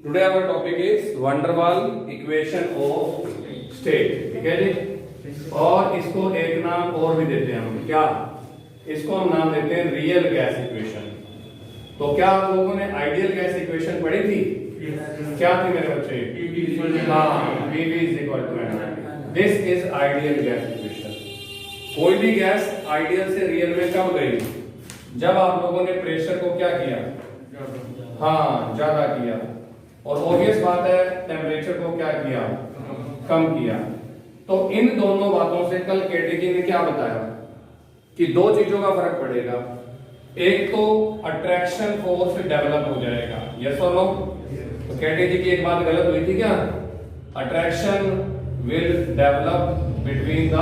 Today our topic is van der Waals equation of state, ठीक है जी। और इसको एक नाम और भी देते हैं हम, क्या? इसको हम नाम देते हैं रियल गैस इक्वेशन। तो क्या आप लोगों ने आइडियल गैस इक्वेशन पढ़ी थी? क्या थी मेरे बच्चे? PV is equal to NR। This is ideal gas equation. कोई भी गैस आइडियल से रियल में कब गई? जब आप लोगों ने प्रेशर को क्या किया? हाँ, ज्यादा किया। और ऑब्वियस बात है टेम्परेचर को क्या किया? कम किया। तो इन दोनों बातों से कल केटीजी ने क्या बताया कि दो चीजों का फर्क पड़ेगा। एक तो अट्रैक्शन फोर्स डेवलप हो जाएगा, यस और नो? तो केटीजी की एक बात गलत हुई थी क्या? Attraction will develop between the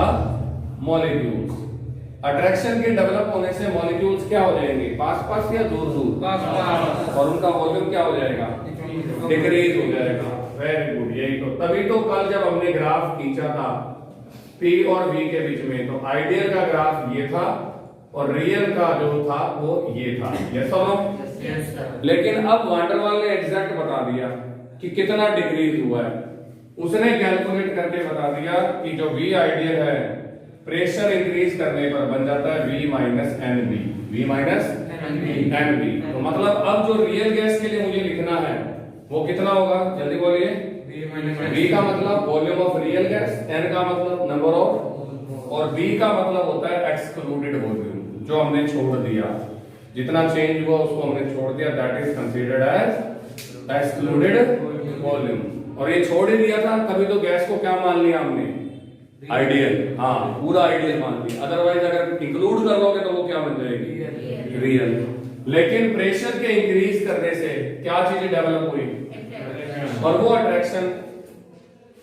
molecules. Attraction के डेवलप होने से मॉलिक्यूल्स क्या हो जाएंगे? पास पास या दूर दूर? पास। और उनका वॉल्यूम क्या हो जाएगा? डिक्रीज हो जाएगा। वेरी गुड, यही तो। तभी तो कल जब हमने ग्राफ खींचा था P और V के बीच में, तो आइडियल का ग्राफ ये था और रियल का जो था वो ये था, यस और नो? लेकिन अब वैन डर वाल ने एग्जैक्ट बता दिया कि कितना डिक्रीज हुआ है। उसने कैलकुलेट करके बता दिया कि जो V आइडियल है प्रेशर इंक्रीज करने पर बन जाता है V minus NB। V minus NB। तो मतलब अब जो रियल गैस के लिए मुझे लिखना है वो कितना होगा? जल्दी बोलिए। V का मतलब volume of real gas, N का मतलब नंबर ऑफ, और B का मतलब होता है एक्सक्लूडेड वॉल्यूम, जो हमने छोड़ दिया। जितना चेंज हुआ उसको हमने छोड़ दिया, that is considered as excluded volume. और ये छोड़ ही दिया था, तभी तो गैस को क्या मान लिया हमने? आइडियल। हाँ, पूरा आइडियल मान लिया। अदरवाइज अगर इंक्लूड कर लोगे तो वो क्या बन जाएगी? रियल। लेकिन प्रेशर के इंक्रीज करने से क्या चीजें डेवलप हुई? और वो अट्रैक्शन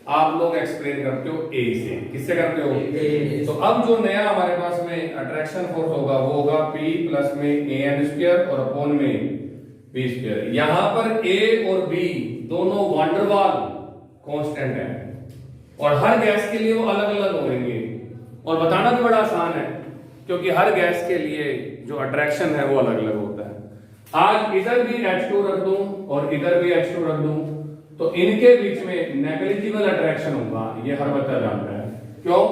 आप लोग एक्सप्लेन करते हो A से। किससे करते हो? A। तो अब जो नया हमारे पास में अट्रैक्शन फोर्स होगा वो होगा P प्लस में AN स्क्वायर और अपॉन में B स्क्वायर। यहां पर A और B दोनों वैन डर वाल कांस्टेंट है और हर गैस के लिए वो अलग अलग होंगे। और बताना भी बड़ा आसान है क्योंकि हर गैस के लिए जो अट्रैक्शन है वो अलग अलग होता है। आज इधर भी H2 रख दूं और इधर भी H2 रख दूं तो इनके बीच में नेग्लिजिबल अट्रैक्शन होगा, ये हर बच्चा जानता है। क्यों?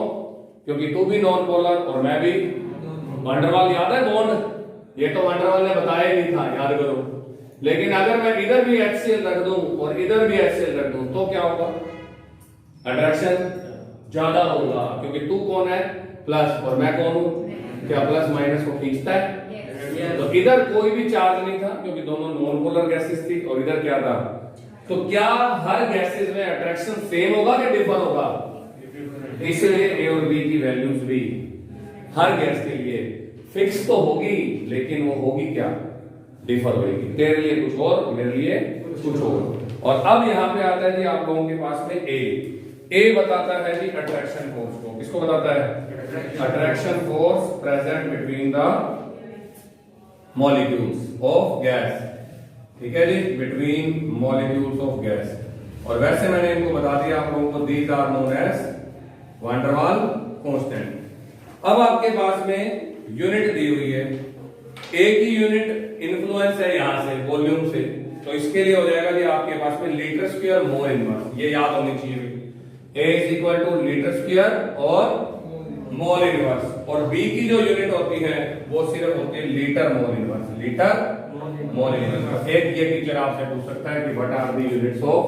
क्योंकि तू भी नॉन पोलर और मैं भी। वैन डर वाल याद है बॉन्ड? ये तो वैन डर वाल ने बताया ही नहीं था, याद करो। लेकिन अगर मैं इधर भी HCl रख दूं और इधर भी HCl रख दूं तो क्या होगा? अट्रैक्शन ज्यादा होगा क्योंकि तू कौन है? प्लस, और मैं कौन हूं? क्या प्लस माइनस को खींचता है? तो इधर कोई भी चार्ज नहीं था क्योंकि दोनों नॉन पोलर गैसेस थी, और इधर क्या था? तो क्या हर गैसेस में अट्रैक्शन सेम होगा कि डिफर होगा? इसलिए A और B की वैल्यूज भी हर गैस के लिए फिक्स तो होगी, लेकिन वो होगी क्या? डिफर होगी। तेरे लिए कुछ और, मेरे लिए कुछ और। और अब यहां पे आता है जी आप लोगों के पास में A बताता है जी अट्रैक्शन फोर्स को। किसको बताता है? Attraction force present between the molecules of gas, ठीक है जी, बिटवीन मॉलिक्यूल्स ऑफ गैस। और वैसे मैंने इनको बता दिया आप लोगों को, these are known as van der Waals constant. अब आपके पास में यूनिट दी हुई है। A की यूनिट इन्फ्लुएंस है यहां से वॉल्यूम से, तो इसके लिए हो जाएगा जी आपके पास में लीटर स्क्वायर मोल इनवर्स। ये याद होनी चाहिए। A is equal two litre square और मोल इनवर्स। और B की जो यूनिट होती है वो सिर्फ होती है litre mole inverse. Litre mole inverse. एक ये टीचर आपसे पूछ सकता है कि what are the units of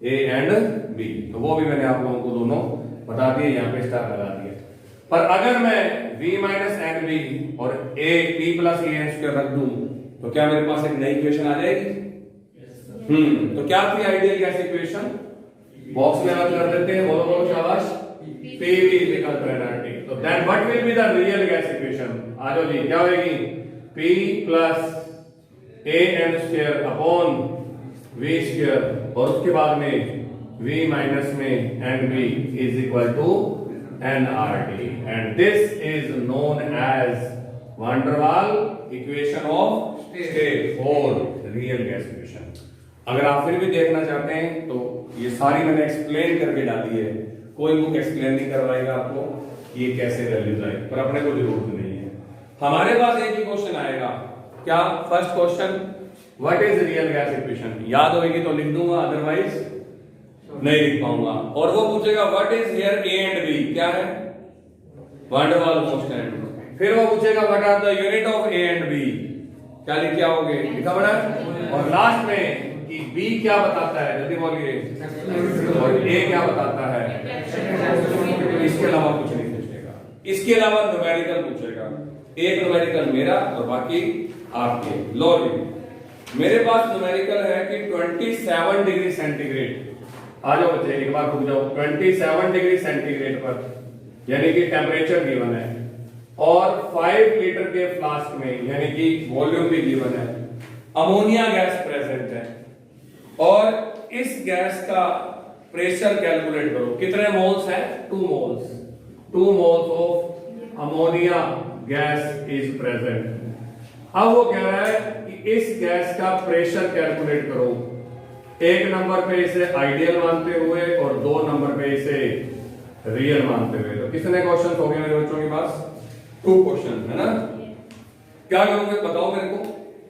A and B, तो वो भी मैंने आप लोगों को दोनों बता दिए, यहाँ पे स्टार लगा दिए। पर अगर मैं V माइनस NB और A P plus AN square रख दूं तो क्या मेरे पास एक नई इक्वेशन आ जाएगी? तो क्या थी आइडियल गैस इक्वेशन? बॉक्स में याद कर देते हैं, बोलो बोलो शाबाश। PV is equal to nRT। तो then what will be the real gas equation? आ जाओ जी, क्या होगी? P plus AN square upon V square और उसके बाद में V माइनस में NB is equal to nRT। And this is known as van der Waals equation of state और रियल गैस इक्वेशन। अगर आप फिर भी देखना चाहते हैं तो ये सारी मैंने एक्सप्लेन करके डाली है, कोई बुक एक्सप्लेन नहीं करवाएगा आपको ये कैसे वैल्यूज आए, पर अपने को जरूरत नहीं है। हमारे पास एक ही क्वेश्चन आएगा, क्या? First question what is real gas equation? याद होगी तो लिख दूंगा, अदरवाइज नहीं लिख पाऊंगा। और वो पूछेगा what is here A and B, क्या है? Van der Waals constant. फिर वो पूछेगा what are the unit of A and B, क्या लिख के आओगे? लिखा बड़ा। और लास्ट में कि बी क्या बताता है, जल्दी बोलिए, और ए क्या बताता है। इसके अलावा कुछ नहीं पूछेगा, इसके अलावा न्यूमेरिकल पूछेगा। एक न्यूमेरिकल मेरा और बाकी आपके। लो जी, मेरे पास न्यूमेरिकल है कि 27 डिग्री सेंटीग्रेड। आ जाओ बच्चे, एक बार रुक जाओ। 27 डिग्री सेंटीग्रेड पर यानी कि टेम्परेचर गिवन है, और 5 लीटर के फ्लास्क में यानी कि वॉल्यूम भी गिवन है, अमोनिया गैस प्रेजेंट है, और इस गैस का प्रेशर कैलकुलेट करो। कितने मोल्स है? 2 moles. 2 moles of ammonia gas is present. अब वो कह रहा है कि इस गैस का प्रेशर कैलकुलेट करो। एक नंबर पे इसे आइडियल मानते हुए और 2 नंबर पे इसे रियल मानते हुए। तो कितने क्वेश्चन हो गए मेरे बच्चों के पास? 2 क्वेश्चन है ना। क्या करोगे बताओ मेरे को।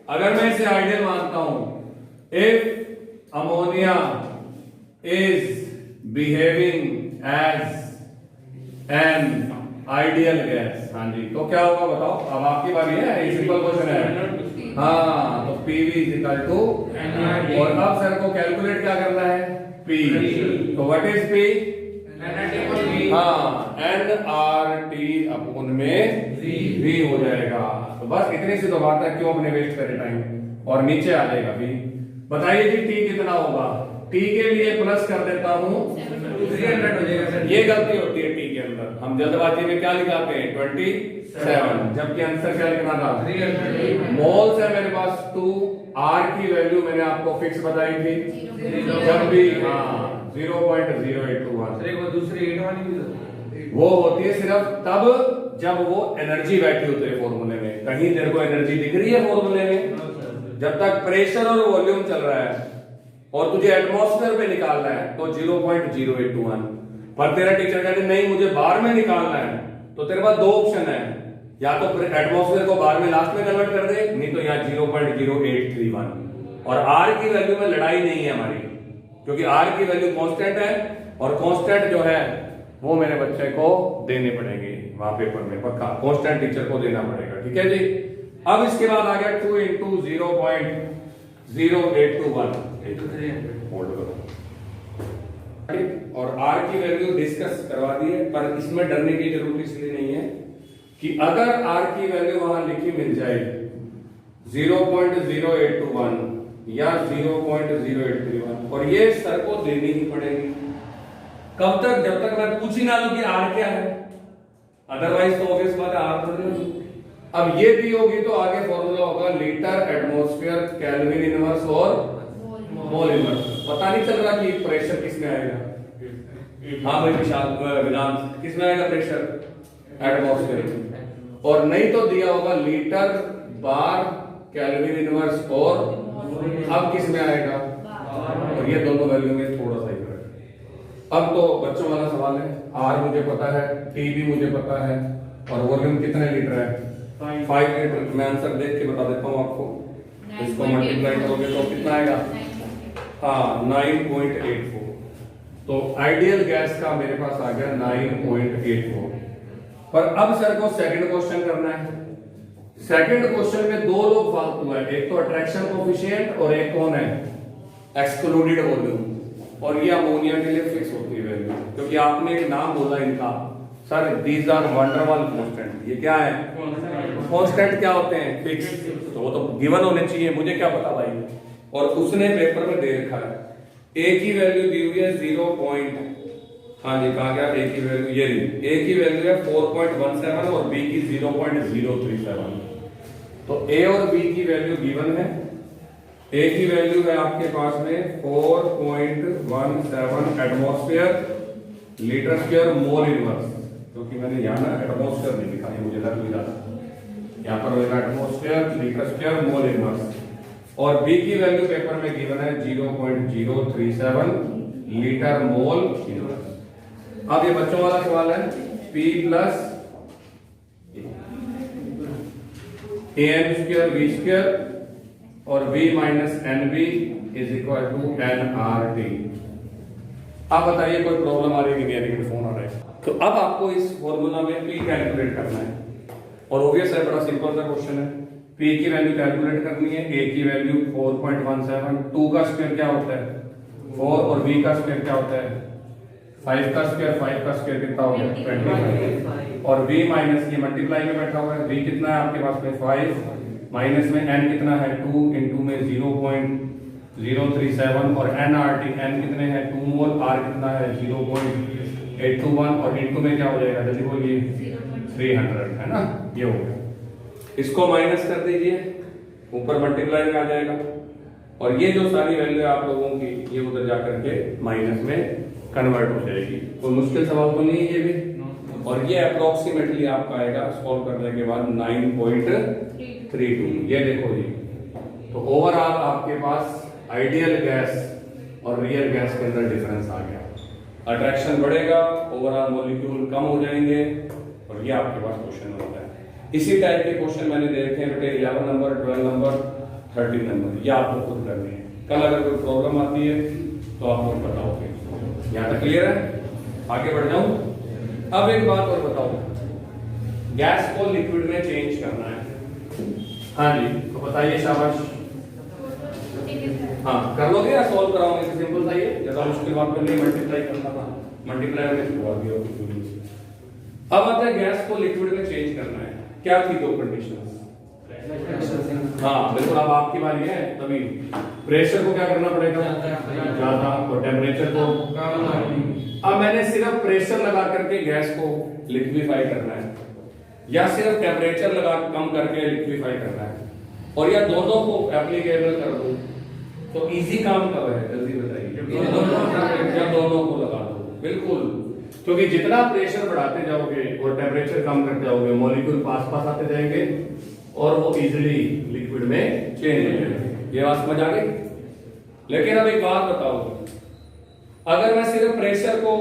अगर मैं इसे आइडियल मानता हूं, if ammonia is behaving as an ideal gas, हाँ जी, तो क्या होगा बताओ। अब आपकी बारी है, ये सिंपल क्वेश्चन है। हाँ, तो PV इज इक्वल टू, और अब सर को कैलकुलेट क्या करना है? P। तो व्हाट इज P? हाँ, nRT अपॉन में V हो जाएगा। तो बस इतनी सी तो बात है, क्यों अपने वेस्ट करें टाइम। और नीचे आ जाएगा V। बताइए जी T कितना होगा? T के लिए प्लस कर देता हूं 300 हो जाएगा। ये गलती होती है T के अंदर, हम जल्दबाजी में क्या लिखाते हैं 27, जबकि आंसर क्या लिखना था 300। मोल्स है मेरे पास 2, R की वैल्यू मैंने आपको फिक्स बताई थी, जब भी 0.0821। दूसरी 8 वाली भी वो होती है सिर्फ तब जब वो एनर्जी बैठी होती है फॉर्मूले में। कहीं तेरे को एनर्जी दिख रही है फॉर्मूले में? जब तक प्रेशर और वॉल्यूम चल रहा है और तुझे एटमॉस्फेयर पे निकालना है तो 0.0821। पर तेरा टीचर कहते नहीं मुझे बार में निकालना है, तो तेरे पास 2 ऑप्शन है, या तो एटमॉस्फेयर को बार में लास्ट में कन्वर्ट कर दे, नहीं तो यहाँ 0.0831। और आर की वैल्यू में लड़ाई नहीं है हमारी, क्योंकि आर की वैल्यू कांस्टेंट है, और कांस्टेंट जो है वो मेरे बच्चे को देने पड़ेंगे वहां पेपर में, पक्का कांस्टेंट टीचर को देना पड़ेगा। ठीक है जी। अब इसके बाद आ गया 2 × 0.0821। होल्ड करो। और आर की वैल्यू डिस्कस करवा दी है, पर इसमें डरने की जरूरत इसलिए नहीं है कि अगर आर की वैल्यू वहां लिखी मिल जाए 0.0821 या 0.0831, और ये सर को देनी ही पड़ेगी। कब तक? जब तक मैं पूछ ही ना लूं कि आर क्या है, अदरवाइज तो ऑब्वियस बात है आर तो। अब ये दी होगी तो आगे फॉर्मूला होगा लीटर एटमॉस्फेयर केल्विन इनवर्स और मोल इनवर्स। पता नहीं चल रहा कि प्रेशर किसमें आएगा। हाँ भाई विशाल वेदांत, किसमें आएगा प्रेशर? एटमॉस्फेयर। और नहीं तो दिया होगा लीटर बार केल्विन इनवर्स, और अब किसमें आएगा? और ये दोनों वैल्यू में थोड़ा सा ही फर्क है। अब तो बच्चों वाला सवाल है। आर मुझे पता है, टी भी मुझे पता है, और वॉल्यूम कितने लीटर है? 5 लीटर। मैं आंसर देख के बता देता हूँ आपको। इसको मल्टीप्लाई करोगे तो कितना आएगा? हाँ 9.84। तो आइडियल गैस का मेरे पास आ गया 9.84। पर अब सर को सेकंड क्वेश्चन करना है। सेकंड क्वेश्चन में 2 लोग फालतू है, एक तो अट्रैक्शन कोफिशिएंट और एक कौन है? Excluded volume. और ये अमोनिया के लिए फिक्स होती है वैल्यू, क्योंकि आपने एक नाम बोला इनका sir, these are van der Waals constant. ये क्या है? कांस्टेंट क्या होते हैं? फिक्स। तो वो तो गिवन होने चाहिए, मुझे क्या पता भाई। और उसने पेपर में दे रखा है ए की वैल्यू दी हुई है 0. हाँ जी, कहा गया ए की वैल्यू? ये ए की वैल्यू है 4.17 और बी की 0.037। तो ए और बी की वैल्यू गिवन है। ए की वैल्यू है आपके पास में 4.17 atmosphere litre square mole inverse, क्योंकि मैंने यहाँ ना एटमॉस्फेयर नहीं लिखा है, मुझे लग भी रहा यहाँ पर atmosphere litre square mole inverse. और बी की वैल्यू पेपर में गिवन है 0.037 लीटर मोल इनवर्स। अब ये बच्चों वाला सवाल है, P plus AM square V square और V minus NB is equal to nRT। आप बताइए कोई प्रॉब्लम आ रही है कि फोन आ रहा है? तो अब आपको इस फॉर्मूला में P कैलकुलेट करना है और ऑब्वियस है, बड़ा सिंपल सा क्वेश्चन है। P की वैल्यू कैलकुलेट करनी है। A की वैल्यू 4.17, 2 का स्क्वायर क्या होता है 4 और V का स्क्वायर क्या होता है 5 का स्क्वायर कितना हो गया 25 और V माइनस ये मल्टीप्लाई में बैठा हुआ है। V कितना है आपके पास में 5 माइनस में N कितना है 2 इंटू में 0.037 और nRT N कितने हैं 2 मोल, R कितना है 0.821 और इंटू में क्या हो जाएगा जल्दी बोलिए 300 है ना। ये हो गया, इसको माइनस कर दीजिए, ऊपर मल्टीप्लाई में आ जाएगा और ये जो सारी वैल्यू आप लोगों की ये उधर जाकर के माइनस में कन्वर्ट हो जाएगी। कोई मुश्किल सवाल तो नहीं है ये भी। और ये अप्रोक्सीमेटली आपका आएगा सॉल्व करने के बाद 9.32। ये देखो जी, तो ओवरऑल आपके पास आइडियल गैस और रियल गैस के अंदर डिफरेंस आ गया। अट्रैक्शन बढ़ेगा, ओवरऑल मॉलिक्यूल कम हो जाएंगे और ये आपके पास क्वेश्चन होता है। इसी टाइप के क्वेश्चन मैंने देखे हैं बेटे 11 नंबर, 12 नंबर, 13 नंबर, ये आपको खुद करनी है। कल अगर कोई प्रॉब्लम आती है तो आप मुझे बताओगे। यहाँ तक क्लियर है? आगे बढ़ जाऊं। अब एक बात और बताओ, गैस को लिक्विड में चेंज करना है। हाँ जी, तो बताइए, शाबाश। हाँ, कर लोगे या सॉल्व कराओगे? सिंपल था ये, ज्यादा मुश्किल बात तो नहीं, मल्टीप्लाई करना था, मल्टीप्लाई होने से हुआ भी होगा। अब आता है गैस को लिक्विड में चेंज करना है। क्या थी दो कंडीशंस? हाँ बिल्कुल, अब आपकी बारी है। तभी प्रेशर को क्या करना पड़ेगा ज्यादा और टेम्परेचर को कम। अब मैंने सिर्फ प्रेशर लगा करके गैस को लिक्विफाई करना है या सिर्फ टेम्परेचर लगा कम करके लिक्विफाई करना है, और या दोनों को एप्लीकेबल कर दूं तो इजी काम कब है जल्दी बताइए? जब दोनों को लगा दो, बिल्कुल। क्योंकि जितना प्रेशर बढ़ाते जाओगे और टेम्परेचर कम करते जाओगे, मॉलिक्यूल पास आते जाएंगे और वो इजीली लिक्विड में चेंज हो जाएंगे। ये बात समझ आ गई? लेकिन अब एक बात बताओ, अगर मैं सिर्फ प्रेशर को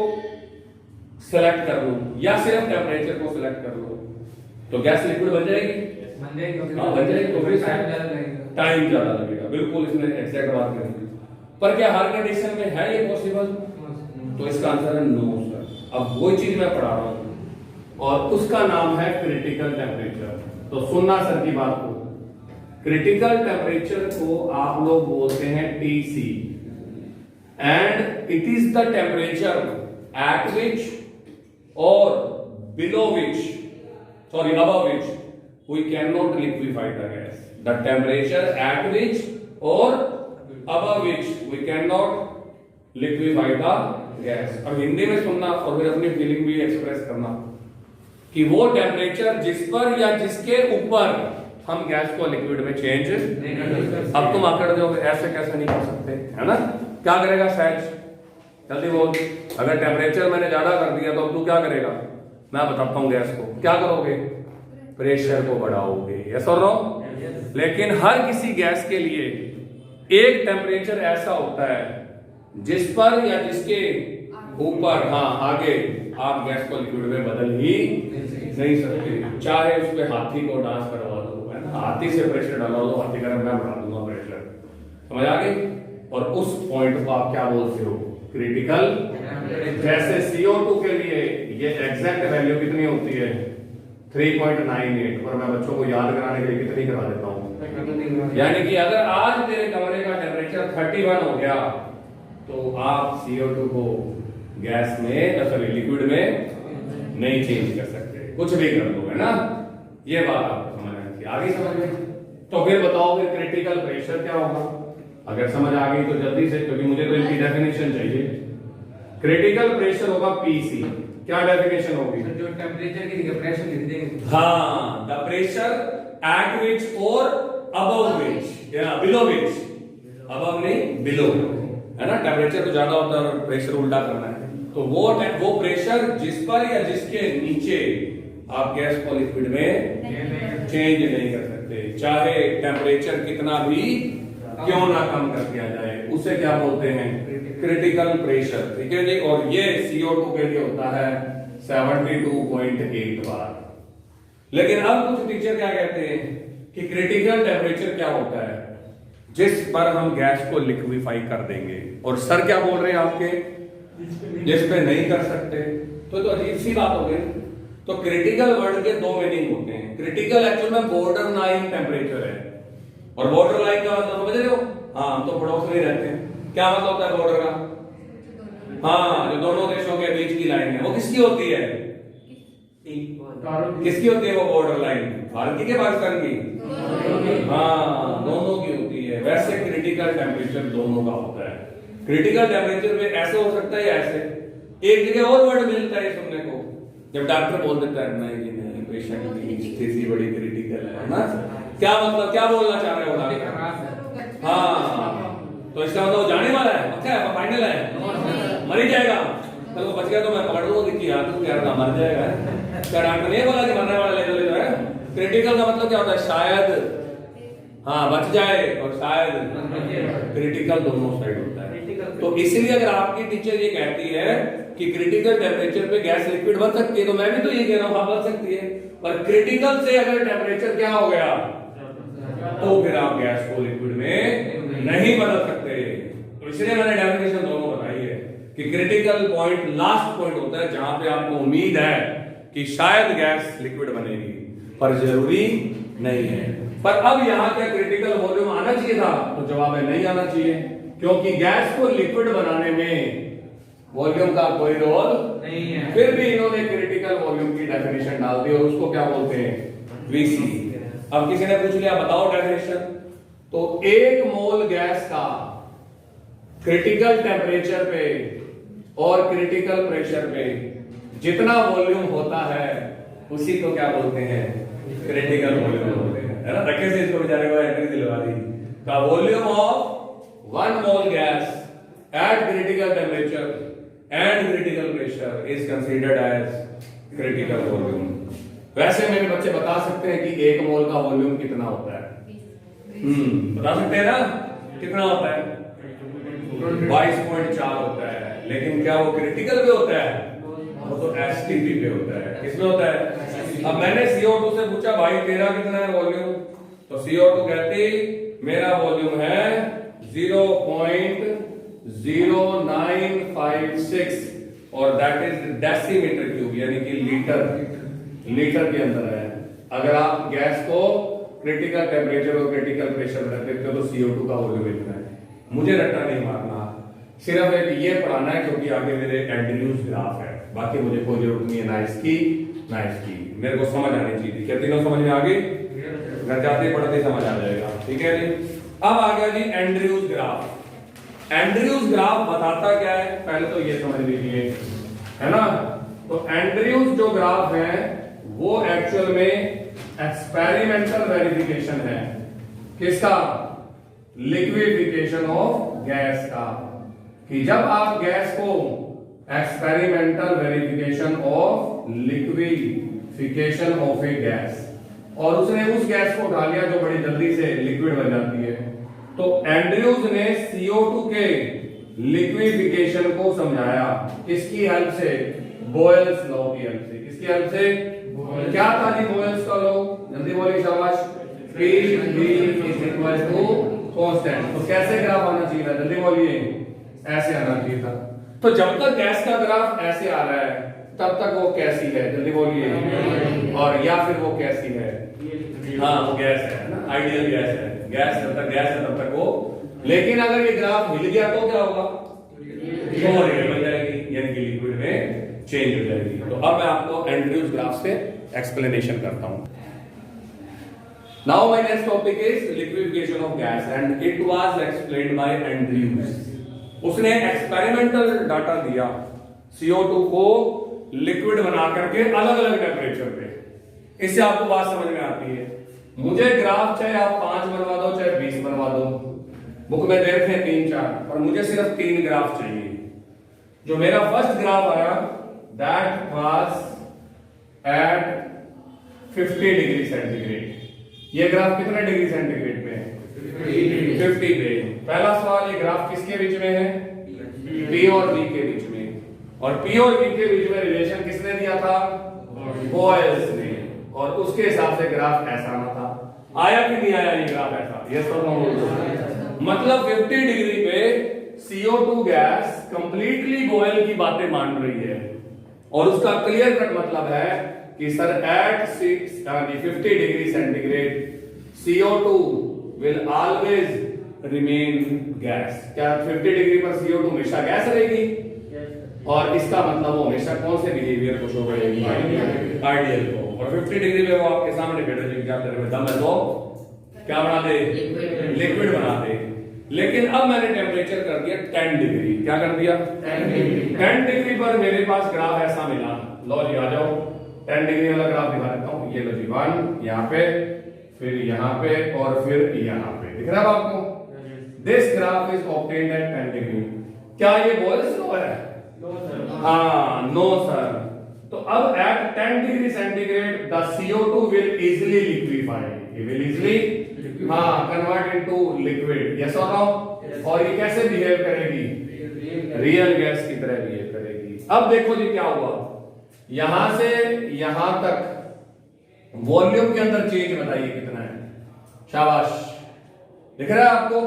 सिलेक्ट कर लूं या सिर्फ टेम्परेचर को सिलेक्ट कर लूं तो गैस लिक्विड बन जाएगी? बन जाएगी। तो फिर टाइम ज्यादा लगेगा। बिल्कुल, इसमें एग्जैक्ट बात करेंगे। पर क्या हर कंडीशन में है ये पॉसिबल? तो इसका आंसर है नो सर। अब वही चीज मैं पढ़ा रहा हूं और उसका नाम है क्रिटिकल टेम्परेचर। तो सुनना सर की बात को, क्रिटिकल टेम्परेचर को आप लोग बोलते हैं TC and it is the temperature at which or below which, sorry above which we cannot liquefy the gas. The temperature at which or above which we cannot liquefy the gas. अब हिंदी में सुनना और फिर अपनी feeling भी express करना कि वो टेम्परेचर जिस पर या जिसके ऊपर हम गैस को लिक्विड में चेंज नहीं कर सकते। अब तुम आकर दोगे ऐसे कैसे नहीं कर सकते, है ना? क्या करेगा सहज? जल्दी बोल। अगर टेम्परेचर मैंने ज्यादा कर दिया तो अब तू क्या करेगा? मैं बताता हूं गैस को क्या करोगे, प्रेशर को बढ़ाओगे। यस और नो? लेकिन हर किसी गैस के लिए एक टेम्परेचर ऐसा होता है जिस पर या जिसके ऊपर, हाँ आगे, आप गैस को लिक्विड में बदल ही नहीं सकते। चाहे उस पे हाथी को डांस करवा दो, है ना, हाथी से प्रेशर डाला दो, हाथी का मैं बढ़ा दूंगा प्रेशर। समझ आ गई? और उस पॉइंट को आप क्या बोलते हो? क्रिटिकल। जैसे CO2 के लिए ये एग्जैक्ट वैल्यू कितनी होती है 3.98, पर मैं बच्चों को याद कराने के लिए कितनी करा देता हूँ। यानी कि अगर आज तेरे कमरे का टेम्परेचर 31 हो गया तो आप CO2 को गैस में, सॉरी लिक्विड में नहीं चेंज कर सकते, कुछ भी कर दो, है ना? ये बात आपको समझ आई? आगे समझ में? तो फिर बताओ फिर क्रिटिकल प्रेशर क्या होगा? अगर समझ आ गई तो जल्दी से, क्योंकि मुझे तो इनकी डेफिनेशन चाहिए। क्रिटिकल प्रेशर होगा PC। क्या डेफिनेशन होगी? जो टेम्परेचर की प्रेशर लिख देंगे। हाँ, द प्रेशर एट विच और अबव विच या बिलो विच, अबव नहीं बिलो, है ना? टेम्परेचर तो ज्यादा होता है और प्रेशर उल्टा करना है, तो वो प्रेशर जिस पर या जिसके नीचे आप गैस को लिक्विड में चेंज नहीं कर सकते, चाहे टेम्परेचर कितना भी क्यों ना कम कर दिया जाए, उसे क्या बोलते हैं? Critical pressure. ठीक है जी। और ये CO2 के लिए होता है 72.8 बार। लेकिन अब कुछ टीचर क्या कहते हैं कि क्रिटिकल टेम्परेचर क्या होता है? जिस पर हम गैस को लिक्विफाई कर देंगे। और सर क्या बोल रहे हैं आपके, जिस पे नहीं कर सकते। तो अजीब सी बात हो गई। तो क्रिटिकल वर्ड के दो मीनिंग होते हैं। क्रिटिकल एक्चुअल में बॉर्डर लाइन टेम्परेचर है, और बॉर्डर लाइन का मतलब समझ रहे हो? हाँ, तो पड़ोस में रहते हैं। क्या मतलब होता है बॉर्डर का? हाँ, जो दोनों देशों के बीच की लाइन है, वो किसकी होती है? किसकी होती है वो बॉर्डर लाइन? भारत की के पाकिस्तान की? हाँ, दोनों की होती है। वैसे क्रिटिकल टेम्परेचर दोनों का होता है। क्रिटिकल टेम्परेचर में ऐसे हो सकता है या ऐसे। एक जगह और वर्ड मिलता है सुनने को, जब डॉक्टर बोल देता है नहीं जी नहीं, पेशेंट की स्थिति बड़ी क्रिटिकल है ना। क्या मतलब, क्या बोलना चाह रहे हो डॉक्टर? हाँ, तो इसका मतलब जाने वाला है, पक्का है, फाइनल है, मर ही जाएगा। कल को बच गया तो मैं पकड़ लूंगा कि यार तू क्या रहा, मर जाएगा। क्या डॉक्टर ने बोला कि मरने वाला ले लो है? क्रिटिकल का मतलब क्या होता है? शायद हाँ बच जाए और शायद। क्रिटिकल दोनों साइड होता है। तो इसलिए अगर आपकी टीचर ये कहती है कि क्रिटिकल टेम्परेचर पे गैस लिक्विड बन सकती है, तो मैं भी तो ये कह रहा हूँ हाँ बन सकती है। पर क्रिटिकल से अगर टेम्परेचर क्या हो गया, तो फिर आप गैस को लिक्विड में नहीं बदल सकते। तो इसलिए मैंने डेफिनेशन दोनों बताई है कि क्रिटिकल पॉइंट लास्ट पॉइंट होता है जहां पे आपको उम्मीद है कि शायद गैस लिक्विड बनेगी, पर जरूरी नहीं है। पर अब यहाँ क्या क्रिटिकल वॉल्यूम आना चाहिए था? तो जवाब है नहीं आना चाहिए, क्योंकि गैस को लिक्विड बनाने में वॉल्यूम का कोई रोल नहीं है। फिर भी इन्होंने क्रिटिकल वॉल्यूम की डेफिनेशन डाल दी, और उसको क्या बोलते हैं? वीसी। अब किसी ने पूछ लिया बताओ डेफिनेशन, तो एक मोल गैस का क्रिटिकल टेम्परेचर पे और क्रिटिकल प्रेशर पे जितना वॉल्यूम होता है उसी को क्या बोलते हैं? क्रिटिकल वॉल्यूम बोलते हैं, है ना। रखे से इसको बेचारे को एंट्री दिलवा दी का volume of 1 mole gas at critical temperature and critical pressure is considered as critical volume. वैसे मेरे बच्चे बता सकते हैं कि 1 मोल का वॉल्यूम कितना होता है? बता सकते हैं ना कितना होता है? 22.4 होता है। लेकिन क्या वो क्रिटिकल पे होता है? वो तो एसटीपी पे होता है। किसमें होता है? अब मैंने CO2 से पूछा भाई तेरा कितना है वॉल्यूम, तो CO2 कहती मेरा वॉल्यूम है 0.0956 और दैट इज डेसीमीटर क्यूब, यानी कि लीटर के अंदर है। अगर आप गैस को क्रिटिकल टेम्परेचर और क्रिटिकल प्रेशर रख देते हो तो CO2 का वॉल्यूम इतना है। मुझे रट्टा नहीं मारना, सिर्फ एक ये पढ़ाना है क्योंकि आगे मेरे एंड्रयूज ग्राफ है। बाकी मुझे कोई जरूरत नहीं है ना इसकी ना इसकी, मेरे को समझ आनी चाहिए। क्या तीनों समझ में आ गई? घर जाते पढ़ते समझ आ जाएगा, ठीक है जी। अब आ गया जी एंड्रयूज ग्राफ। एंड्रयूज ग्राफ बताता क्या है, पहले तो ये समझ लीजिए, है ना। तो एंड्रयूज जो ग्राफ है वो एक्चुअल में एक्सपेरिमेंटल वेरिफिकेशन है। किसका? लिक्विफिकेशन ऑफ गैस का। कि जब आप गैस को experimental verification of liquefaction of A gas, और उसने उस गैस को उठा लिया जो बड़ी जल्दी से लिक्विड बन जाती है, तो एंड्रयूज ने CO2 के लिक्विफिकेशन को समझाया किसकी हेल्प से? बॉयल्स लॉ की हेल्प से। किसकी हेल्प से? क्या था जी बॉयल्स का लॉ? जल्दी बोलिए शाबाश। P V is equal to constant। तो कैसे ग्राफ आना चाहिए था? जल्दी बोलिए। ऐसे आना चाहिए था। तो जब तक गैस का ग्राफ ऐसे आ रहा है तब तक वो कैसी है? जल्दी बोलिए। और या फिर वो कैसी है? हाँ वो गैस है ना, आइडियल गैस है। गैस जब तक गैस है तब तक वो। लेकिन अगर ये ग्राफ हिल गया तो क्या होगा? वो रियल बन जाएगी, यानी कि लिक्विड में चेंज हो जाएगी। तो अब मैं आपको एंड्रयूज ग्राफ से एक्सप्लेनेशन करता हूं। Now my next topic is liquefaction of gas and it was explained by Andrews। उसने एक्सपेरिमेंटल डाटा दिया CO2 को लिक्विड बना करके अलग अलग टेम्परेचर पे। इससे आपको बात समझ में आती है। मुझे ग्राफ चाहे आप 5 बनवा दो चाहे 20 बनवा दो, बुक में दे रखे हैं 3-4, पर मुझे सिर्फ 3 ग्राफ चाहिए। जो मेरा फर्स्ट ग्राफ आया that was at 50 degree centigrade. ये ग्राफ कितने डिग्री सेंटीग्रेड पे है? 50 पे। पहला सवाल, ये ग्राफ किसके बीच में है? P और V के बीच में। और P और V के बीच में रिलेशन किसने दिया था? बॉयल्स ने। और उसके हिसाब से ग्राफ ऐसा आना था। आया कि नहीं आया ये ग्राफ ऐसा? यस और नो? मतलब 50 डिग्री पे CO2 गैस कंप्लीटली बॉयल की बातें मान रही है, और उसका क्लियर कट मतलब है कि sir at 50 degree centigrade CO2 will always remain gas. क्या 50 डिग्री पर CO2 हमेशा गैस रहेगी? और इसका मतलब वो हमेशा कौन से बिहेवियर को शो करेगी? आइडियल को। और 50 डिग्री पे वो आपके सामने बैठे थे, क्या कर रहे हैं? दम है तो क्या बना दे? लिक्विड बना दे। लेकिन अब मैंने टेम्परेचर कर दिया 10 डिग्री। क्या कर दिया? 10 डिग्री पर मेरे पास ग्राफ ऐसा मिला। लो जी आ जाओ, 10 डिग्री वाला ग्राफ दिखा देता हूं। ये लो जी 1 यहाँ पे, फिर यहाँ पे, और फिर यहाँ पे। दिख रहा है आपको? This graph is obtained at 10 degree. क्या ये बॉयल्स लॉ है? हाँ, नो सर। तो अब at 10 degree centigrade the CO2 will easily liquefy. It will easily convert into liquid. Yes और नो? और ये कैसे बिहेव करेगी? रियल गैस की तरह बिहेव करेगी। अब देखो जी क्या हुआ, यहां से यहां तक वॉल्यूम के अंदर चेंज बताइए कितना है? शाबाश, दिख रहा है आपको?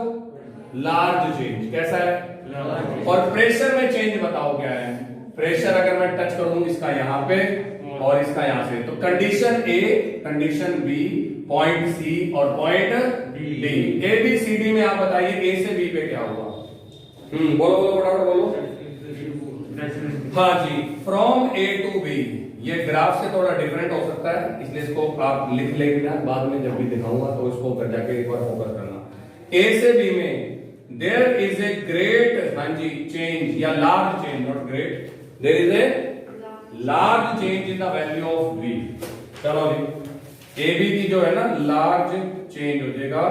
Large change. कैसा है? और प्रेशर में चेंज बताओ क्या है? प्रेशर अगर मैं टच करूं इसका यहां पे और इसका यहां से, तो condition A, condition B, point C और point D. A B C D में आप बताइए ए से बी पे क्या हुआ? बोलो बोलो फटाफट बोलो। हाँ जी, फ्रॉम ए टू बी। ये ग्राफ से थोड़ा डिफरेंट हो सकता है, इसलिए इसको आप लिख लेंगे, बाद में जब भी दिखाऊंगा तो इसको कर जाके एक बार फोकस करना। ए से बी में देयर इज ए ग्रेट, हाँ जी, चेंज या large change, not great, there is a large change in the value of V। चलो जी, ए बी की जो है ना लार्ज चेंज हो जाएगा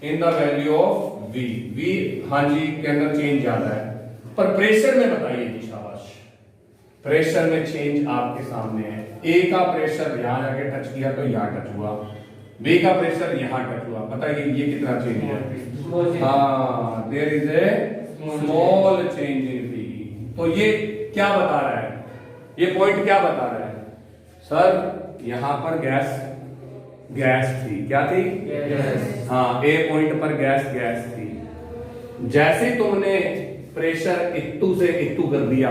इन the value of V। V हाँ जी के अंदर चेंज ज्यादा है, पर प्रेशर में बताइए जी। शाबाश, प्रेशर में चेंज आपके सामने है। ए का प्रेशर यहां जाके टच किया तो यहां टच हुआ, बी का प्रेशर यहां टच हुआ। बताइए ये कितना चेंज है? हाँ, there is a small change in V। तो ये क्या बता रहा है? ये पॉइंट क्या बता रहा है? सर यहां पर गैस थी। क्या थी? गैस। हाँ, ए पॉइंट पर गैस थी। जैसे तुमने प्रेशर इक्टू से इक्टू कर दिया,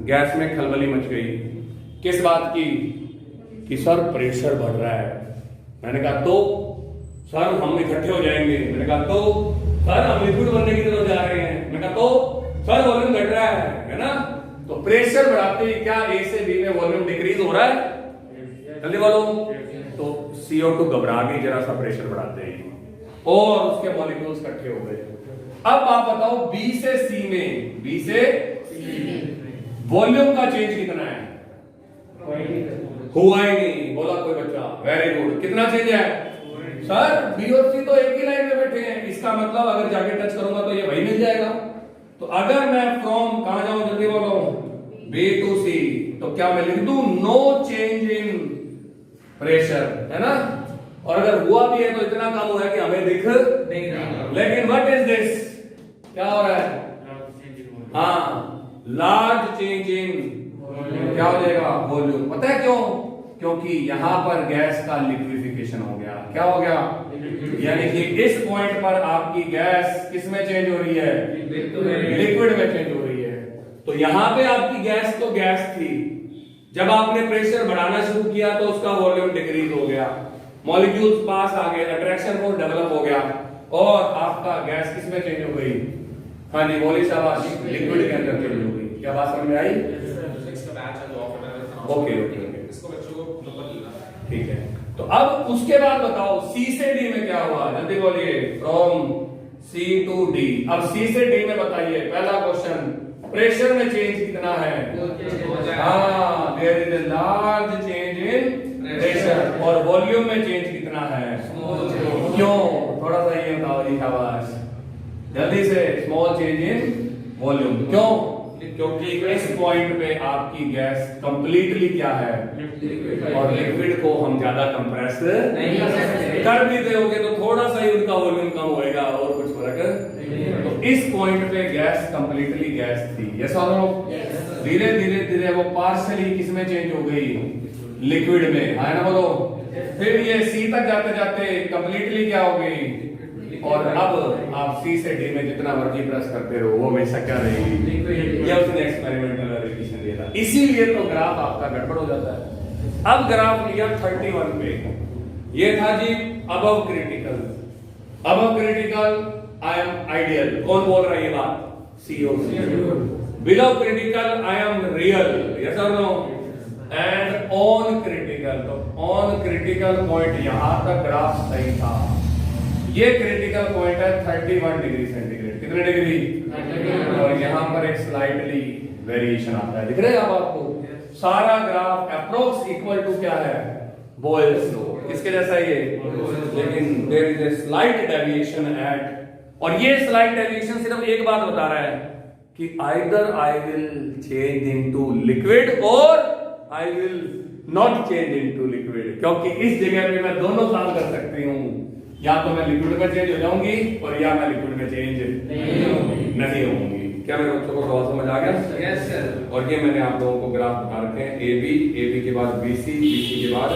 गैस में खलबली मच गई। किस बात की? कि सर प्रेशर बढ़ रहा है। मैंने कहा तो सर हम इकट्ठे हो जाएंगे। मैंने कहा तो सर हम लिक्विड बनने की तरफ जा रहे हैं। मैंने कहा तो सर वॉल्यूम घट रहा है ना? तो प्रेशर बढ़ाते ही क्या ए से बी में वॉल्यूम डिक्रीज हो रहा है? जल्दी बोलो। तो CO2 घबरा गई जरा सा प्रेशर बढ़ाते ही, और उसके मॉलिक्यूल्स इकट्ठे हो गए। अब आप बताओ बी से सी में वॉल्यूम का चेंज कितना है? हुआ ही नहीं। बोला कोई बच्चा? Very good. कितना चेंज है? सर बी और सी तो एक ही लाइन में बैठे हैं, इसका मतलब अगर जाके टच करूंगा तो ये वही मिल जाएगा। तो अगर मैं फ्रॉम कहां जाऊं? जल्दी बोलो। बी टू सी, तो क्या मैं लिख दूं? नो चेंज इन प्रेशर, है ना? और अगर हुआ भी है तो इतना कम हुआ है कि हमें दिख नहीं रहा। लेकिन व्हाट इज दिस? क्या हो रहा है? हाँ, लार्ज चेंज इन क्या हो जाएगा? वॉल्यूम। पता है क्यों? क्योंकि यहां पर गैस का लिक्विफिकेशन हो गया। क्या हो गया? यानी कि इस पॉइंट पर आपकी गैस किस में चेंज हो रही है? लिक्विड में चेंज हो रही है। तो यहां पे आपकी गैस तो गैस थी, जब आपने प्रेशर बढ़ाना शुरू किया तो उसका वॉल्यूम डिक्रीज हो गया, मॉलिक्यूल्स पास आ गए, अट्रैक्शन फोर्स डेवलप हो गया, और आपका गैस किस में चेंज हो गई? हाँ जी बोली शाबाश, लिक्विड के अंदर चेंज हो गई। क्या बात समझ में आई? ओके ओके ठीक है। तो अब उसके बाद बताओ सी से डी में क्या हुआ? जल्दी बोलिए। From C to D. अब सी से डी में बताइए। पहला क्वेश्चन, प्रेशर में चेंज कितना है? हाँ, there is a large change in pressure. और वॉल्यूम में चेंज कितना है? क्यों? थोड़ा सा ये बताओ जी, शाबाश, जल्दी से। Small change in volume. क्यों? क्योंकि इस पॉइंट पे आपकी गैस कंप्लीटली क्या है? और लिक्विड को हम ज्यादा कंप्रेस नहीं कर भी दोगे तो थोड़ा सा ही उनका वॉल्यूम कम होएगा, और कुछ फर्क। तो इस पॉइंट पे गैस कंप्लीटली गैस थी। यस और नो? धीरे धीरे धीरे वो पार्शियली किस में चेंज हो गई? लिक्विड में, है ना? बोलो। फिर ये सी तक जाते जाते कंप्लीटली क्या हो गई? और अब आप सी से डी में जितना मर्जी प्रेस करते रहो वो हमेशा क्या रहेगी, ये उसने एक्सपेरिमेंटल रिलेशन दिया था, इसीलिए तो ग्राफ आपका गड़बड़ हो जाता है। अब ग्राफ लिया 31 पे, ये था जी above critical, above critical I am ideal, कौन बोल रहा है ये बात, CO. Below critical I am real, yes और नो, एंड ऑन क्रिटिकल, तो ऑन क्रिटिकल पॉइंट यहां तक ग्राफ सही था, ये क्रिटिकल पॉइंट है 31 डिग्री सेंटीग्रेड, कितने डिग्री, और यहां पर एक स्लाइटली वेरिएशन आता है, दिख रहे हैं अब आपको, सारा ग्राफ अप्रोक्स इक्वल टू क्या है, बोयल्स लॉ, किसके जैसा ये, लेकिन there is a slight deviation at, और ये स्लाइट डेविएशन सिर्फ एक बात बता रहा है कि either I will change into liquid or I will not change into liquid, क्योंकि इस जगह पे मैं दोनों काम कर सकती हूँ, या तो मैं लिक्विड में चेंज हो जाऊंगी और या मैं लिक्विड में चेंज नहीं होंगी। क्या मेरे बच्चों को सवाल समझ आ गया? Yes sir. और ये मैंने आप लोगों को ग्राफ बना रखे हैं, ए बी के बाद BC, BC के बाद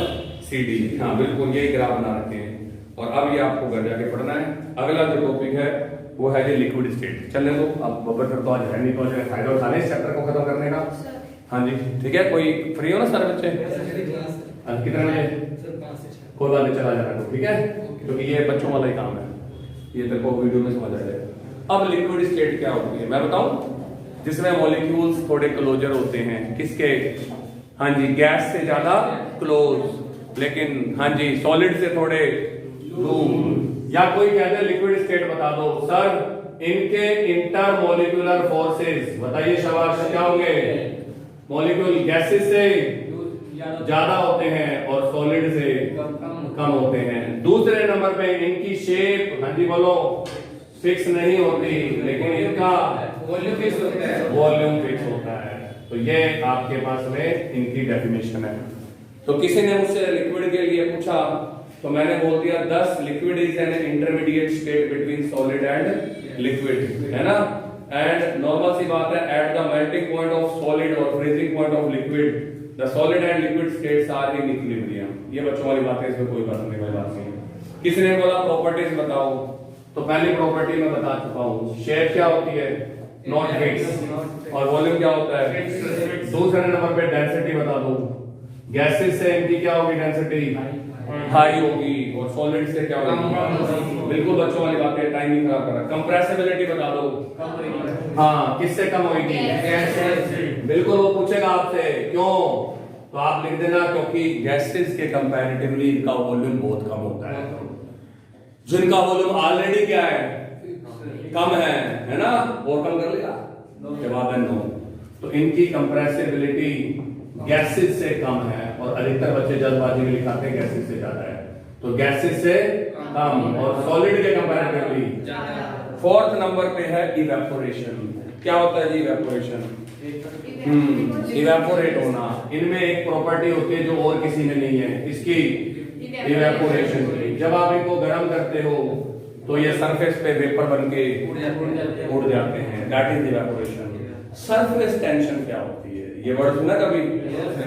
CD, हाँ बिल्कुल यही ग्राफ बना रखे हैं, और अब ये आपको घर जाके पढ़ना है। अगला जो टॉपिक है वो है ये लिक्विड स्टेट, चलने दो, अब बब्बर सर तो आज है नहीं, तो आज फायदा उठा लें इस चैप्टर को खत्म करने का। हाँ जी ठीक है, कोई फ्री हो ना सर बच्चे, कितने बजे, कोई बात नहीं चला जाना तो, ठीक है, क्योंकि ये बच्चों वाला ही काम है, ये तेरे को वीडियो में समझ आ जाएगा। अब लिक्विड स्टेट क्या होती है मैं बताऊं, जिसमें मॉलिक्यूल्स थोड़े क्लोजर होते हैं, किसके, हाँ जी गैस से ज्यादा क्लोज, लेकिन हाँ जी सॉलिड से थोड़े दूर, या कोई कहते हैं लिक्विड स्टेट बता दो सर, इनके इंटरमोलिकुलर फोर्सेस बताइए शाबाश क्या होंगे, मॉलिक्यूल गैसेस से ज्यादा होते हैं और सॉलिड से कम होते हैं। दूसरे नंबर पे इनकी शेप, हाँ जी बोलो, फिक्स नहीं होती, लेकिन इनका वॉल्यूम फिक्स होता है, वॉल्यूम फिक्स होता है। तो ये आपके पास में इनकी डेफिनेशन है। तो किसी ने मुझसे लिक्विड के लिए पूछा तो मैंने बोल दिया 10 liquid is an intermediate state between solid and liquid, है ना, एंड नॉर्मल सी बात है, at the melting point of solid और freezing point of liquid the solid and liquid states are in equilibrium. ये बच्चों वाली बात है, इसमें कोई बात नहीं, कोई बात नहीं। किसी ने बोला प्रॉपर्टीज बताओ, तो पहली प्रॉपर्टी मैं बता चुका हूँ, शेप क्या होती है, नॉट फिक्स, और वॉल्यूम क्या होता है, दूसरे नंबर पे डेंसिटी बता दो, गैसेस से इनकी क्या होगी डेंसिटी, हाई होगी, और सॉलिड से क्या होगी, बिल्कुल बच्चों वाली बात है, टाइम नहीं खराब कर रहा। कंप्रेसिबिलिटी बता दो, हाँ किससे कम होगी, बिल्कुल वो पूछेगा आपसे क्यों, तो आप लिख देना क्योंकि गैसेस के कंपैरेटिवली इनका वॉल्यूम बहुत कम होता है, जिनका वॉल्यूम ऑलरेडी क्या है, कम है ना, और कम कर लेगा, जवाब है नो। तो इनकी कंप्रेसिबिलिटी गैसेस से कम है, और अधिकतर बच्चे जल्दबाजी में लिखाते हैं गैसेस से ज्यादा है, तो गैसेस से कम और सॉलिड के कंपैरेटिवली। फोर्थ नंबर पे है इवेपोरेशन। क्या होता है जी इवेपोरेशन, इवेपोरेट होना। इनमें एक प्रॉपर्टी होती है जो और किसी में नहीं है, इसकी इवेपोरेशन की। जब आप इनको गर्म करते हो तो ये सरफेस पे वेपर बन के उड़ जाते हैं, that is evaporation. Surface tension क्या होती है, ये वर्ड सुना कभी,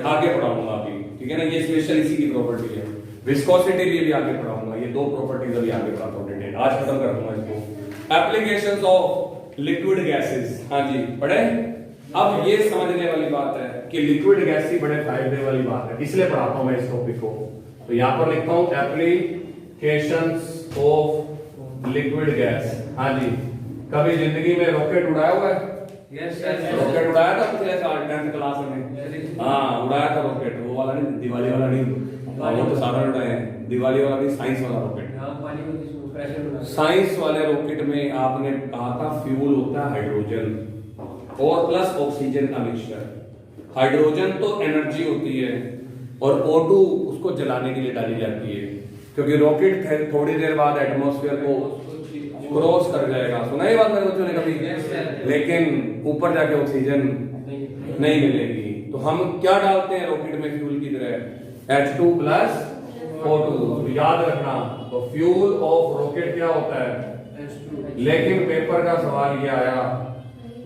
आगे पढ़ाऊंगा अभी, ठीक है ना, ये स्पेशल इसी की प्रॉपर्टी है। विस्कोसिटी भी आगे पढ़ाऊंगा, ये दो प्रॉपर्टीज अभी आगे पढ़ाता हूं डिटेल, आज खत्म कर दूंगा इसको। एप्लीकेशंस ऑफ लिक्विड गैसेस, हाँ जी पढ़े। अब ये समझने वाली बात है कि लिक्विड गैस ही बड़े फायदे वाली बात है, इसलिए पढ़ाता हूं मैं इस टॉपिक को। तो यहां पर लिखता हूं एप्लीकेशंस ऑफ लिक्विड गैस। हाँ जी, कभी जिंदगी में रॉकेट उड़ाया हुआ है? यस सर, रॉकेट उड़ाया था पिछले साल 10th क्लास में? हाँ उड़ाया था रॉकेट, वो वाला नहीं, दिवाली वाला नहीं, वो तो साधारण उड़ाए हैं, दिवाली वाला नहीं, साइंस वाला रॉकेट। साइंस वाले रॉकेट में आपने कहा था फ्यूल होता है हाइड्रोजन और प्लस ऑक्सीजन का मिक्सचर। हाइड्रोजन तो एनर्जी होती है और O2 उसको जलाने के लिए डाली जाती है, क्योंकि रॉकेट थोड़ी देर बाद एटमॉस्फेयर को क्रॉस कर जाएगा। सुना ये बात मेरे बच्चों ने कभी? लेकिन ऊपर जाके ऑक्सीजन नहीं मिलेगी, तो हम क्या डालते हैं रॉकेट में फ्यूल की तरह? H2 plus O2। तो याद रखना, तो फ्यूल ऑफ रॉकेट क्या होता है? लेकिन पेपर का सवाल ये आया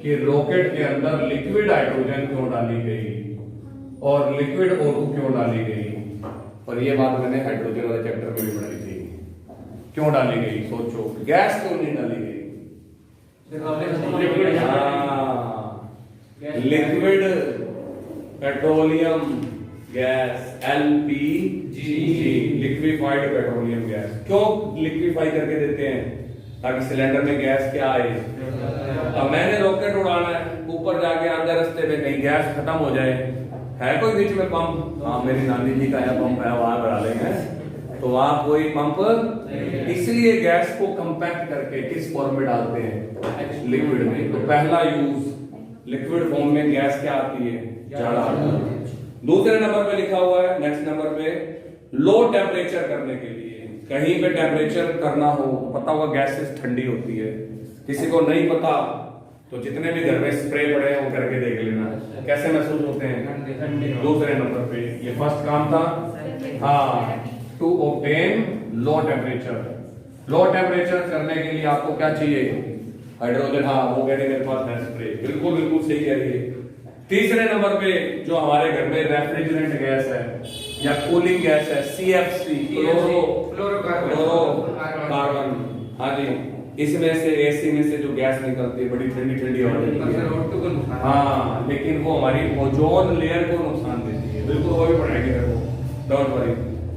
कि रॉकेट के अंदर लिक्विड हाइड्रोजन क्यों डाली गई और लिक्विड O2 क्यों डाली गई? और ये बात मैंने हाइड्रोजन वाले चैप्टर में भी पढ़ी थी। क्यों डाली गई? सोचो, गैस क्यों नहीं डाली गई? Liquid petroleum gas, LPG, liquefied petroleum gas. क्यों लिक्विफाई करके देते हैं? ताकि सिलेंडर में गैस क्या आए। अब मैंने रॉकेट उड़ाना है, ऊपर जाके आधे रास्ते में कहीं गैस खत्म हो जाए, है कोई बीच में पंप? हाँ, मेरी नानी जी का यहाँ पंप है, वहां बढ़ा लेंगे, तो वहां कोई पंप। इसलिए गैस को कंपैक्ट करके किस फॉर्म में डालते हैं? लिक्विड में। तो पहला यूज लिक्विड फॉर्म में गैस क्या आती है? जाड़ा। दूसरे नंबर पे लिखा हुआ है, नेक्स्ट नंबर पे, लो टेम्परेचर करने के लिए। कहीं पे टेम्परेचर करना हो, पता होगा गैसेस ठंडी होती है। किसी को नहीं पता तो जितने भी घर में स्प्रे पड़े हैं वो करके देख लेना कैसे महसूस होते हैं। दूसरे नंबर पे ये फर्स्ट काम था, हाँ, to obtain low temperature. Low temperature करने के लिए आपको क्या चाहिए? हाइड्रोजन। हाँ, वो कह रहे मेरे पास है स्प्रे। बिल्कुल बिल्कुल सही कह रही है। तीसरे नंबर पे जो हमारे घर में रेफ्रिजरेंट गैस है या कूलिंग गैस है, सीएफसी, कार्बन। हाँ जी, इसमें से एसी में से जो गैस निकलती है बड़ी ठंडी ठंडी हवा देती है। हाँ, लेकिन वो हमारी ओजोन लेयर को नुकसान देती है। बिल्कुल वो भी पढ़ाएंगे मेरे को, डोंट वरी।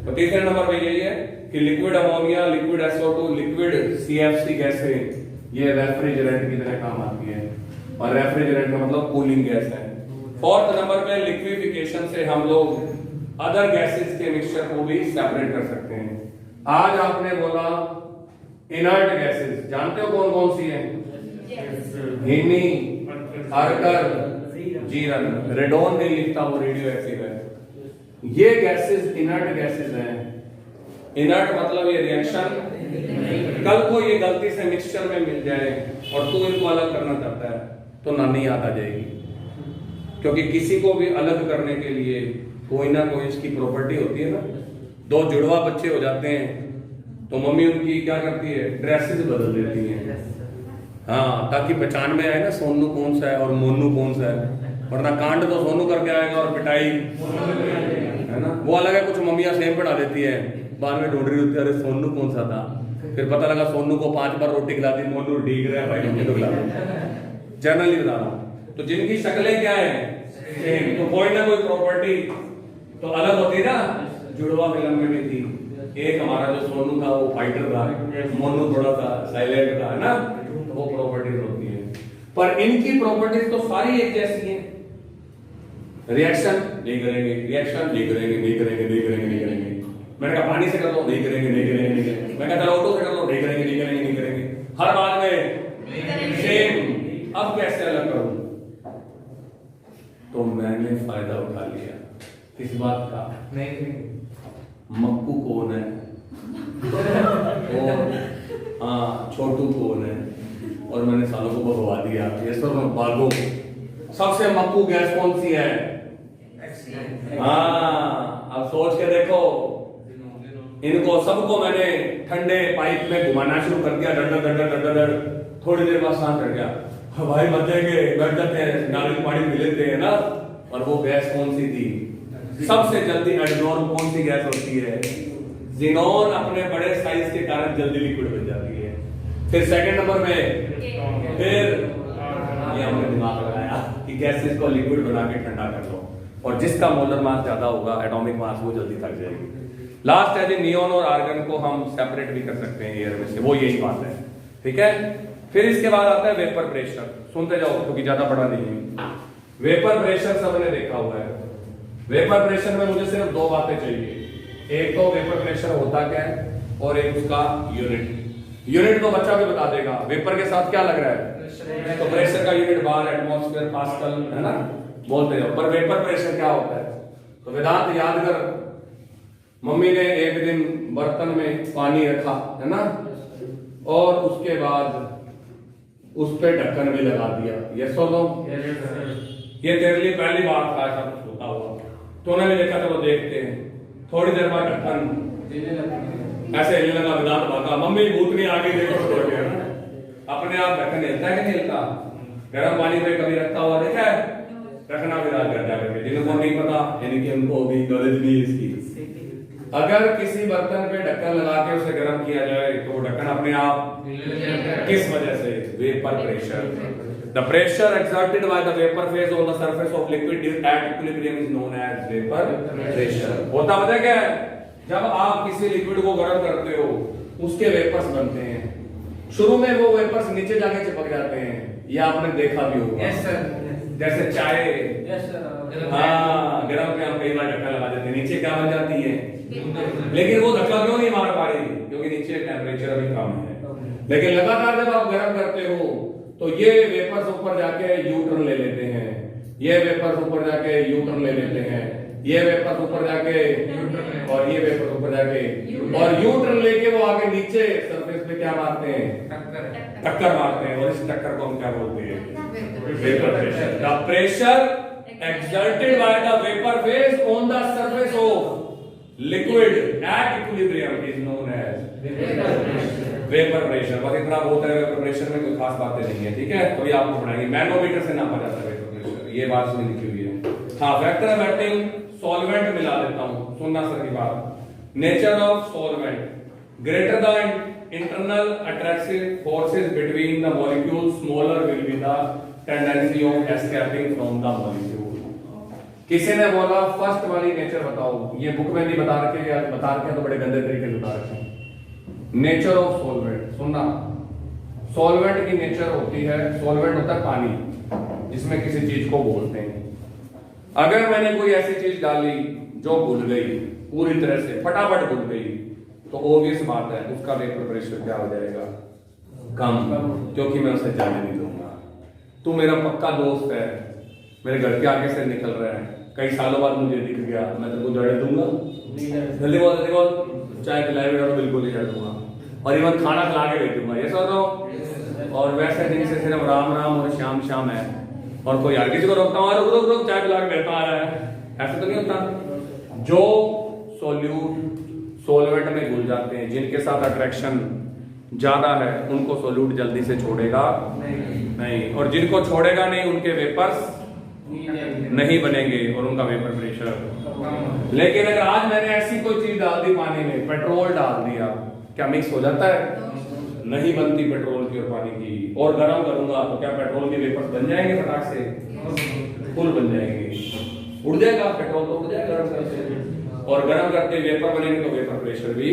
तो तीसरे नंबर पे यही है कि liquid ammonia, liquid SO2, liquid CFC गैसें ये रेफ्रिजरेंट की तरह काम आती है। और रेफ्रिजरेंट का मतलब कूलिंग गैस है। फोर्थ नंबर पे लिक्विफिकेशन से हम लोग अदर गैसेस के मिक्सचर को भी सेपरेट कर सकते हैं। आज आपने बोला इनर्ट गैसेस, जानते हो कौन कौन सी हैं? हीनी, आर्गन, जीरन। रेडोन नहीं लिखता, वो रेडियो एक्टिव है। ये गैसेस इनर्ट गैसेस हैं। इनर्ट मतलब ये रिएक्शन, कल को ये गलती से मिक्सचर में मिल जाए और तू इनको अलग करना चाहता है तो नानी याद आ जाएगी। क्योंकि किसी को भी अलग करने के लिए कोई ना कोई इसकी प्रॉपर्टी होती है ना। दो जुड़वा बच्चे हो जाते हैं तो मम्मी उनकी क्या करती है? ड्रेसेस बदल देती है। हाँ, ताकि पहचान में आए ना सोनू कौन सा है और मोनू कौन सा है। वरना कांड तो सोनू करके आएगा और पिटाई है ना, वो अलग है। कुछ मम्मियां सेम पढ़ा देती है, बाद में ढूंढ रही होती है अरे सोनू कौन सा था। फिर पता लगा सोनू को 5 बार रोटी खिला दी, मोनू ठीक रहा है भाई, मम्मी तो खिला दो। जनरली बता रहा हूं, तो जिनकी शक्लें क्या है सेम, तो कोई ना कोई प्रॉपर्टी तो अलग होती ना। जुड़वा फिल्म में भी थी, एक हमारा जो सोनू था वो फाइटर था, मोनू थोड़ा सा साइलेंट था, है ना। तो वो प्रॉपर्टीज होती है, पर इनकी प्रॉपर्टीज तो सारी एक जैसी हैं। रिएक्शन नहीं करेंगे, रिएक्शन नहीं करेंगे, नहीं करेंगे, नहीं करेंगे, नहीं करेंगे। मैंने कहा पानी से कर लो, नहीं करेंगे, नहीं करेंगे, नहीं करेंगे। मैं कहता ऑटो से कर लो, नहीं करेंगे, नहीं करेंगे, नहीं करेंगे। हर बात में सेम। अब कैसे अलग करूं? तो मैंने फायदा उठा लिया किस बात का? नहीं, मक्कू कौन है और हाँ छोटू कौन है, और मैंने सालों को भगवा दिया। ये सब भागो। सबसे मक्कू गैस कौन सी है? हाँ, अब सोच के देखो। इनको सबको मैंने ठंडे पाइप में घुमाना शुरू कर दिया, डर डर डर डर डर। थोड़ी देर बाद शांत रह गया। भाई मर जाएंगे, बैठ जाते हैं, नारियल पानी पी लेते हैं ना। और वो गैस कौन सी थी? सबसे जल्दी एडजॉर्ब कौन सी गैस होती है? ज़ीनोन अपने बड़े साइज के कारण जल्दी लिक्विड बन जाती है। फिर सेकंड नंबर में फिर ये हमने दिमाग लगाया कि गैसेस को लिक्विड बना के ठंडा कर लो, और जिसका मोलर मास ज्यादा होगा, एटॉमिक मास, वो जल्दी थक जाएगी। लास्ट है जी नियोन और आर्गन को हम सेपरेट भी कर सकते हैं एयर में से, वो यही बात है। ठीक है, फिर इसके बाद आता है वेपर प्रेशर। सुनते जाओ क्योंकि ज्यादा बड़ा नहीं है। वेपर प्रेशर सबने देखा हुआ है। वेपर प्रेशर में मुझे सिर्फ 2 बातें चाहिए। एक तो वेपर प्रेशर होता क्या है और एक उसका यूनिट। यूनिट तो बच्चा भी बता देगा। वेपर के साथ क्या लग रहा है? तो प्रेशर का यूनिट बार, एटमॉस्फेयर, पास्कल, है ना, बोलते जाओ। पर वेपर प्रेशर क्या होता है? तो वेदांत याद कर, मम्मी ने एक दिन बर्तन में पानी रखा, है ना, और उसके बाद उस पे ढक्कन भी लगा दिया। ये सुनो, ये तेरे लिए पहली बार था ऐसा कुछ होता हुआ। तो उन्होंने देखा चलो देखते हैं। थोड़ी देर बाद ढक्कन ऐसे हिलने लगा, वेदांत भागा, मम्मी भूतनी आगे देखो तो डर गया। अपने आप ढक्कन हिलता है कि नहीं हिलता? गर्म पानी पे कभी रखा हुआ देखा है? रखना विराज करता है। जिनको नहीं पता यानी कि उनको अभी नॉलेज नहीं है इसकी। अगर किसी बर्तन पे ढक्कन लगा के उसे गर्म किया जाए तो वो ढक्कन अपने आप किस वजह से? Vapour pressure. The pressure exerted by the vapour phase on the surface of liquid at equilibrium is known as vapour pressure. होता पता क्या है? जब आप किसी लिक्विड को गर्म करते हो उसके वेपर्स बनते हैं। शुरू में वो वेपर्स नीचे जाके चिपक जाते हैं, ये आपने देखा भी होगा। Yes sir. जैसे चाय, यस सर। हाँ, गरम पे हम कई बार ढक्कन लगा देते हैं, नीचे क्या बन जाती है? लेकिन वो धक्का क्यों नहीं मार पा रही? क्योंकि नीचे टेम्परेचर अभी कम है। लेकिन लगातार जब आप गर्म करते हो तो ये वेपर्स ऊपर जाके यू टर्न ले लेते हैं, ये वेपर्स ऊपर जाके यू टर्न ले लेते हैं, ये वेपर्स ऊपर जाके और ये वेपर्स ऊपर जाके और यू टर्न लेके वो आगे नीचे सरफेस पे क्या मारते हैं? टक्कर मारते हैं। और इस टक्कर को हम क्या बोलते हैं? Vapour pressure. The pressure exerted by the vapor phase on the surface of liquid at equilibrium is known as vapour pressure. बस इतना बहुत है, वेपर प्रेशर में कोई खास बातें नहीं है, ठीक है? तो ये आपको पढ़ाएंगे, मैनोमीटर से नापा जाता है वेपर प्रेशर, ये बात इसमें लिखी हुई है। हाँ, फैक्टर ऑफ एक्टिंग सॉल्वेंट मिला देता हूं, सुनना सर की बात। Nature of solvent greater the internal attractive forces between the molecule smaller will be the tendency of escaping from the molecule. किसी ने बोला फर्स्ट वाली नेचर बताओ, ये बुक में नहीं बता रखे, या बता रखे तो बड़े गंदे तरीके से बता रखे। नेचर ऑफ सॉल्वेंट सुनना, सॉल्वेंट की नेचर होती है, सॉल्वेंट होता है पानी जिसमें किसी चीज को बोलते हैं। अगर मैंने कोई ऐसी चीज डाली जो घुल गई, पूरी तरह से फटाफट घुल गई, तो ऑब्वियस बात है उसका वेपर प्रेशर क्या हो जाएगा? कम, क्योंकि मैं उसे जाने नहीं दूंगा। तू मेरा पक्का दोस्त है, मेरे घर के आगे से निकल रहा है, कई सालों बाद मुझे दिख गया, मैं तेरे को जड़ दूंगा? जल्दी बोल, जल्दी बोल, चाय पिलाए बगैर बिल्कुल नहीं जड़ दूंगा, और इवन खाना खिला के भेज दूंगा, ये सोच रहा। और वैसे दिन से सिर्फ राम राम और श्याम श्याम है, और कोई यार किसी को रोकता हूँ, रुक रुक रुक, चाय पिला के भेजता आ रहा है, ऐसा तो नहीं होता। जो सोल्वेंट में घुल जाते हैं, जिनके साथ अट्रैक्शन ज्यादा है, उनको सोल्यूट जल्दी से छोड़ेगा नहीं, और जिनको छोड़ेगा नहीं उनके वेपर्स नहीं बनेंगे और उनका वेपर प्रेशर। लेकिन अगर आज मैंने ऐसी कोई चीज डाल दी पानी में, पेट्रोल डाल दिया, क्या मिक्स हो जाता है? नहीं बनती पेट्रोल की और पानी की। और गर्म करूंगा तो क्या पेट्रोल के वेपर्स बन जाएंगे? फटाक से फुल बन जाएंगे, उड़ जाएगा पेट्रोल, तो उड़ जाएगा गर्म करते, और गर्म करते वेपर बनेंगे तो वेपर प्रेशर भी।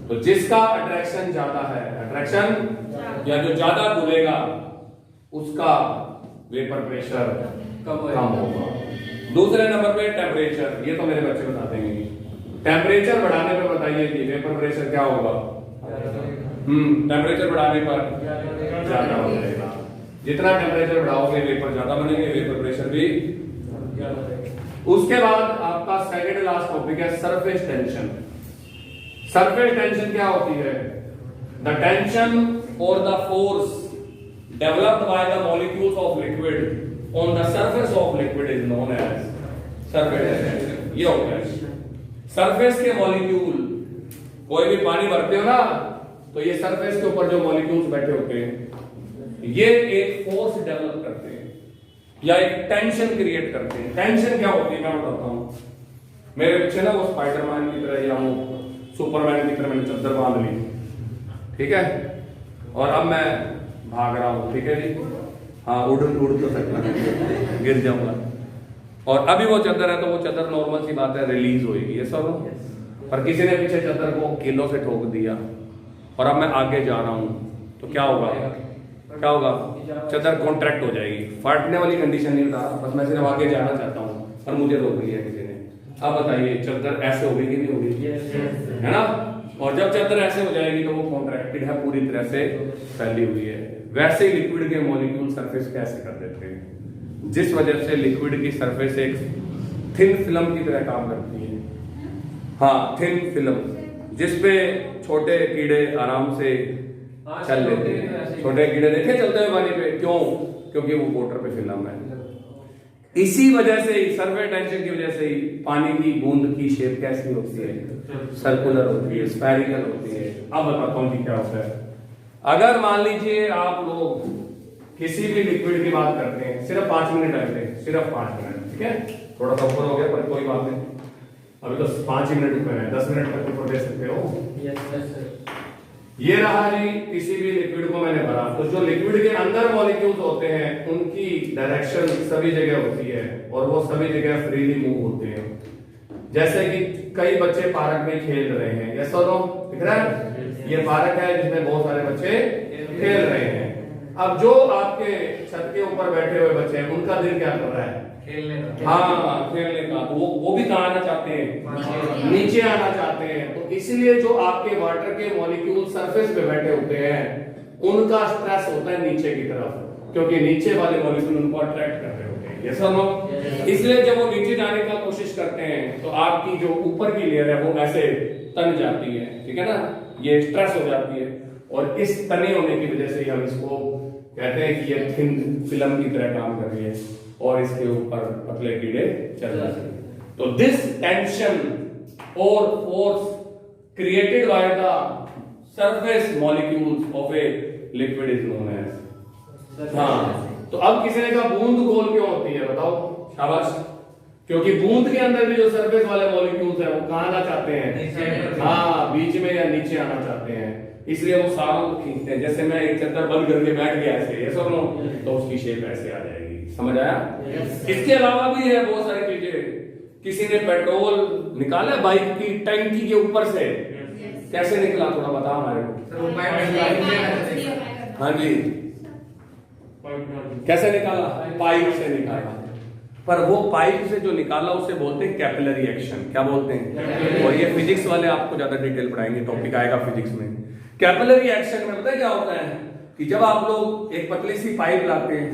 तो जिसका अट्रैक्शन ज्यादा है, अट्रैक्शन या जो ज्यादा घुलेगा उसका वेपर प्रेशर कम होगा। दूसरे नंबर पे टेम्परेचर, ये तो मेरे बच्चे बता देंगे। टेम्परेचर बढ़ाने पर बताइए कि वेपर प्रेशर क्या होगा? टेम्परेचर बढ़ाने पर ज्यादा हो जाएगा। जितना टेम्परेचर बढ़ाओगे वेपर ज्यादा बनेंगे, वेपर प्रेशर भी। उसके बाद आपका सेकंड लास्ट टॉपिक है सरफेस टेंशन। सरफेस टेंशन क्या होती है? द टेंशन और the force developed by the molecules of liquid on the surface of liquid is known as surface tension। ये हो गया सरफेस के मॉलिक्यूल। कोई भी पानी भरते हो ना, तो ये सरफेस के ऊपर जो मॉलिक्यूल्स बैठे होते हैं, ये एक फोर्स डेवलप करते हैं या एक टेंशन क्रिएट करते हैं। टेंशन क्या होती है मैं बताता हूं। मेरे पीछे ना वो स्पाइडरमैन की तरह या वो सुपरमैन की तरह मैंने चद्दर बांध ली, ठीक है, और अब मैं भाग रहा हूं, ठीक है जी, हाँ उड़ तो सकता है, गिर जाऊंगा। और अभी वो चद्दर है तो वो चद्दर नॉर्मल सी बात है रिलीज होगी, ये सब। पर किसी ने पीछे चद्दर को किलो से ठोक दिया और अब मैं आगे जा रहा हूं तो क्या होगा? क्या होगा? चद्दर कॉन्ट्रैक्ट हो जाएगी। फाटने वाली कंडीशन नहीं बता रहा, बस मैं सिर्फ आगे जाना चाहता हूँ और मुझे रोक लिया किसी ने। अब बताइए चद्दर ऐसे होगी कि नहीं होगी? है ना? और जब चद्दर ऐसे हो जाएगी तो वो कॉन्ट्रैक्टेड है, पूरी तरह से फैली हुई है। वैसे ही लिक्विड के मॉलिक्यूल सरफेस पे ऐसे कर देते हैं, जिस वजह से लिक्विड की सरफेस एक थिन फिल्म की तरह काम करती है। हाँ, थिन फिल्म, जिसपे छोटे कीड़े आराम से चल लेते हैं। छोटे कीड़े देखे चलते हुए पानी पे, क्यों? क्योंकि वो वाटर पे फिल्म है। इसी वजह से ही, सरफेस टेंशन की वजह से ही पानी की बूंद की शेप कैसी होती है? सर्कुलर होती है, स्फेरिकल होती है। अब बताता हूं कि क्या होता है। अगर मान लीजिए आप लोग किसी भी लिक्विड की बात करते हैं, सिर्फ 5 मिनट लगते हैं, सिर्फ 5 मिनट, ठीक है, थोड़ा सा ऊपर हो गया पर कोई बात नहीं। अभी तो 5 ही मिनट हुए हैं, 10 मिनट तक तो दे सकते हो। Yes sir. ये रहा जी, किसी भी लिक्विड को मैंने भरा, तो जो लिक्विड के अंदर मॉलिक्यूल्स होते हैं उनकी डायरेक्शन सभी जगह होती है और वो सभी जगह फ्रीली मूव होते हैं। जैसे कि कई बच्चे पार्क में खेल रहे हैं, यस और नो, दिख रहा है? ये पार्क है जिसमें बहुत सारे बच्चे खेल रहे हैं। अब जो आपके छत के ऊपर बैठे हुए बच्चे हैं उनका दिल क्या कर रहा है? खेलने का। हाँ, खेलने का। तो वो भी कहाँ आना चाहते हैं? नीचे आना चाहते हैं। तो इसलिए जो आपके वाटर के मॉलिक्यूल सरफेस पे बैठे होते हैं उनका स्ट्रेस होता है नीचे की तरफ, क्योंकि नीचे वाले मॉलिक्यूल उनको अट्रैक्ट कर रहे होते हैं, यस और नो? इसलिए जब वो नीचे जाने का कोशिश करते हैं तो आपकी जो ऊपर की लेयर है वो ऐसे तन जाती है, ठीक है ना? ये स्ट्रेस हो जाती है और इस तने होने की वजह से हम इसको कहते हैं कि ये थिन फिल्म की तरह काम कर रही है और इसके ऊपर पतले कीड़े चल जाते हैं। तो दिस टेंशन और force created by the surface molecules of a liquid is known as. हाँ, तो अब किसी ने कहा बूंद गोल क्यों होती है, बताओ? शाबाश। क्योंकि बूंद के अंदर भी जो सरफेस वाले मॉलिक्यूल्स हैं वो कहां आना चाहते हैं? हाँ, बीच में या नीचे आना चाहते हैं, इसलिए वो सारों को खींचते हैं। जैसे मैं एक चद्दर बंद करके बैठ गया ऐसे, ये सब लो, तो उसकी शेप ऐसे आ जाएगी, समझ आया? इसके अलावा भी है बहुत सारी चीजें। किसी ने पेट्रोल निकाला बाइक की टंकी के ऊपर से, कैसे निकला थोड़ा बता हमारे को। हाँ जी, कैसे निकाला? पाइप से निकाला। पर वो पाइप से जो निकाला उसे बोलते हैं कैपिलरी एक्शन। क्या बोलते हैं? और ये फिजिक्स वाले आपको ज्यादा डिटेल पढ़ाएंगे, टॉपिक आएगा फिजिक्स में। कैपिलरी एक्शन में पता है क्या होता है कि जब आप लोग एक पतली सी पाइप लाते हैं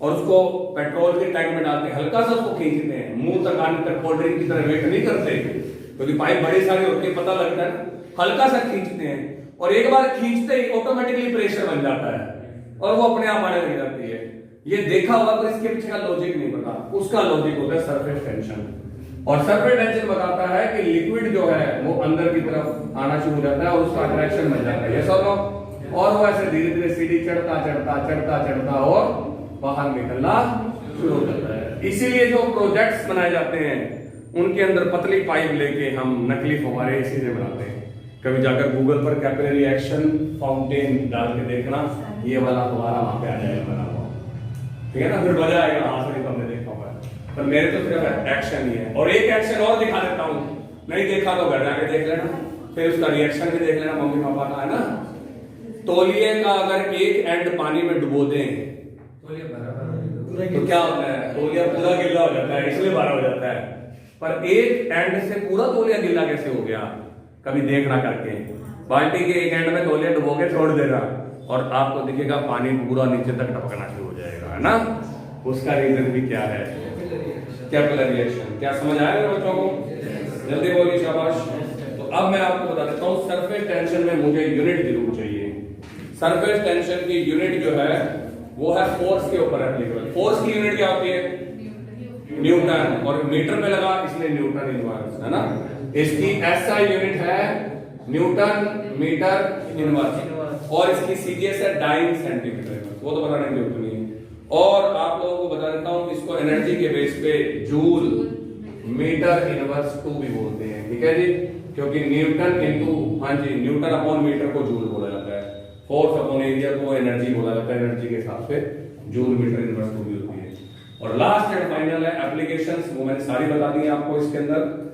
और उसको पेट्रोल के टैंक में डालते हैं, हल्का सा उसको खींचते हैं, मुंह तक आने तक कोल्ड ड्रिंक की तरह वेट नहीं करते, क्योंकि पाइप बड़ी सारी होती है, पता लगता है, हल्का सा खींचते हैं और एक बार खींचते ही ऑटोमेटिकली प्रेशर बन जाता है और वो अपने आप आने लग जाती है। ये देखा होगा, तो इसके पीछे का लॉजिक नहीं पता। उसका लॉजिक होता है सरफेस टेंशन, और सरफेस टेंशन बताता है कि लिक्विड जो है वो अंदर की तरफ आना शुरू हो जाता है और उसका अट्रैक्शन बन जाता है, ये सब लोग। और वो ऐसे धीरे धीरे सीढ़ी चढ़ता चढ़ता चढ़ता चढ़ता और बाहर निकलना शुरू हो जाता है। इसीलिए जो प्रोजेक्ट्स बनाए जाते हैं उनके अंदर पतली पाइप लेके हम नकली फव्वारे इसीलिए बनाते हैं। कभी जाकर गूगल पर कैपिलरी एक्शन फाउंटेन डाल के देखना, ये वाला फव्वारा वहां पे आ जाएगा बना हुआ, ठीक है ना? फिर मजा आएगा, हाँ सही तुमने देखा हुआ है। पर मेरे तो सिर्फ एक्शन ही है। और एक एक्शन और दिखा देता हूँ, नहीं देखा तो घर जाके देख लेना, फिर उसका रिएक्शन भी देख लेना मम्मी पापा का, है ना? तौलिए का अगर एक एंड पानी में डुबो दें तो क्या होता है? तौलिया पूरा गिल्ला हो जाता है, इसलिए बाहर हो जाता है। पर एक एंड से पूरा तौलिया गिल्ला कैसे हो गया? कभी देखना करके। बाल्टी के एक एंड में तौलिया डुबो के छोड़ देगा और आपको दिखेगा पानी पूरा नीचे तक टपकना शुरू हो जाएगा, है ना? उसका रीजन भी क्या है? Capillary action. क्या समझ आएगा बच्चों को? जल्दी बोलिए, शाबाश। तो अब मैं आपको बता देता हूँ, सरफेस टेंशन में मुझे यूनिट जरूर चाहिए। सरफेस टेंशन की यूनिट जो है वो है फोर्स के ऊपर एप्लीकेबल। फोर्स की यूनिट क्या होती है? न्यूटन। और मीटर में लगा इसलिए न्यूटन इनवर्स, है ना? इसकी एसआई यूनिट है न्यूटन मीटर इनवर्स और इसकी सीजीएस है डाइन सेंटीमीटर, वो तो बताने की जरूरत नहीं है। और आप लोगों को बता देता हूं इसको एनर्जी के बेस पे जूल मीटर इनवर्स 2 भी बोलते हैं, ठीक है जी? क्योंकि न्यूटन इनटू, हाँ जी, न्यूटन अपॉन मीटर को जूल बोला जाता है, फोर्स अपॉन एरिया को एनर्जी बोला जाता है, एनर्जी के हिसाब से जूल मीटर इनवर्स 2 भी होती है। और लास्ट एंड फाइनल है एप्लीकेशंस, वो मैंने सारी बता दी है आपको इसके अंदर।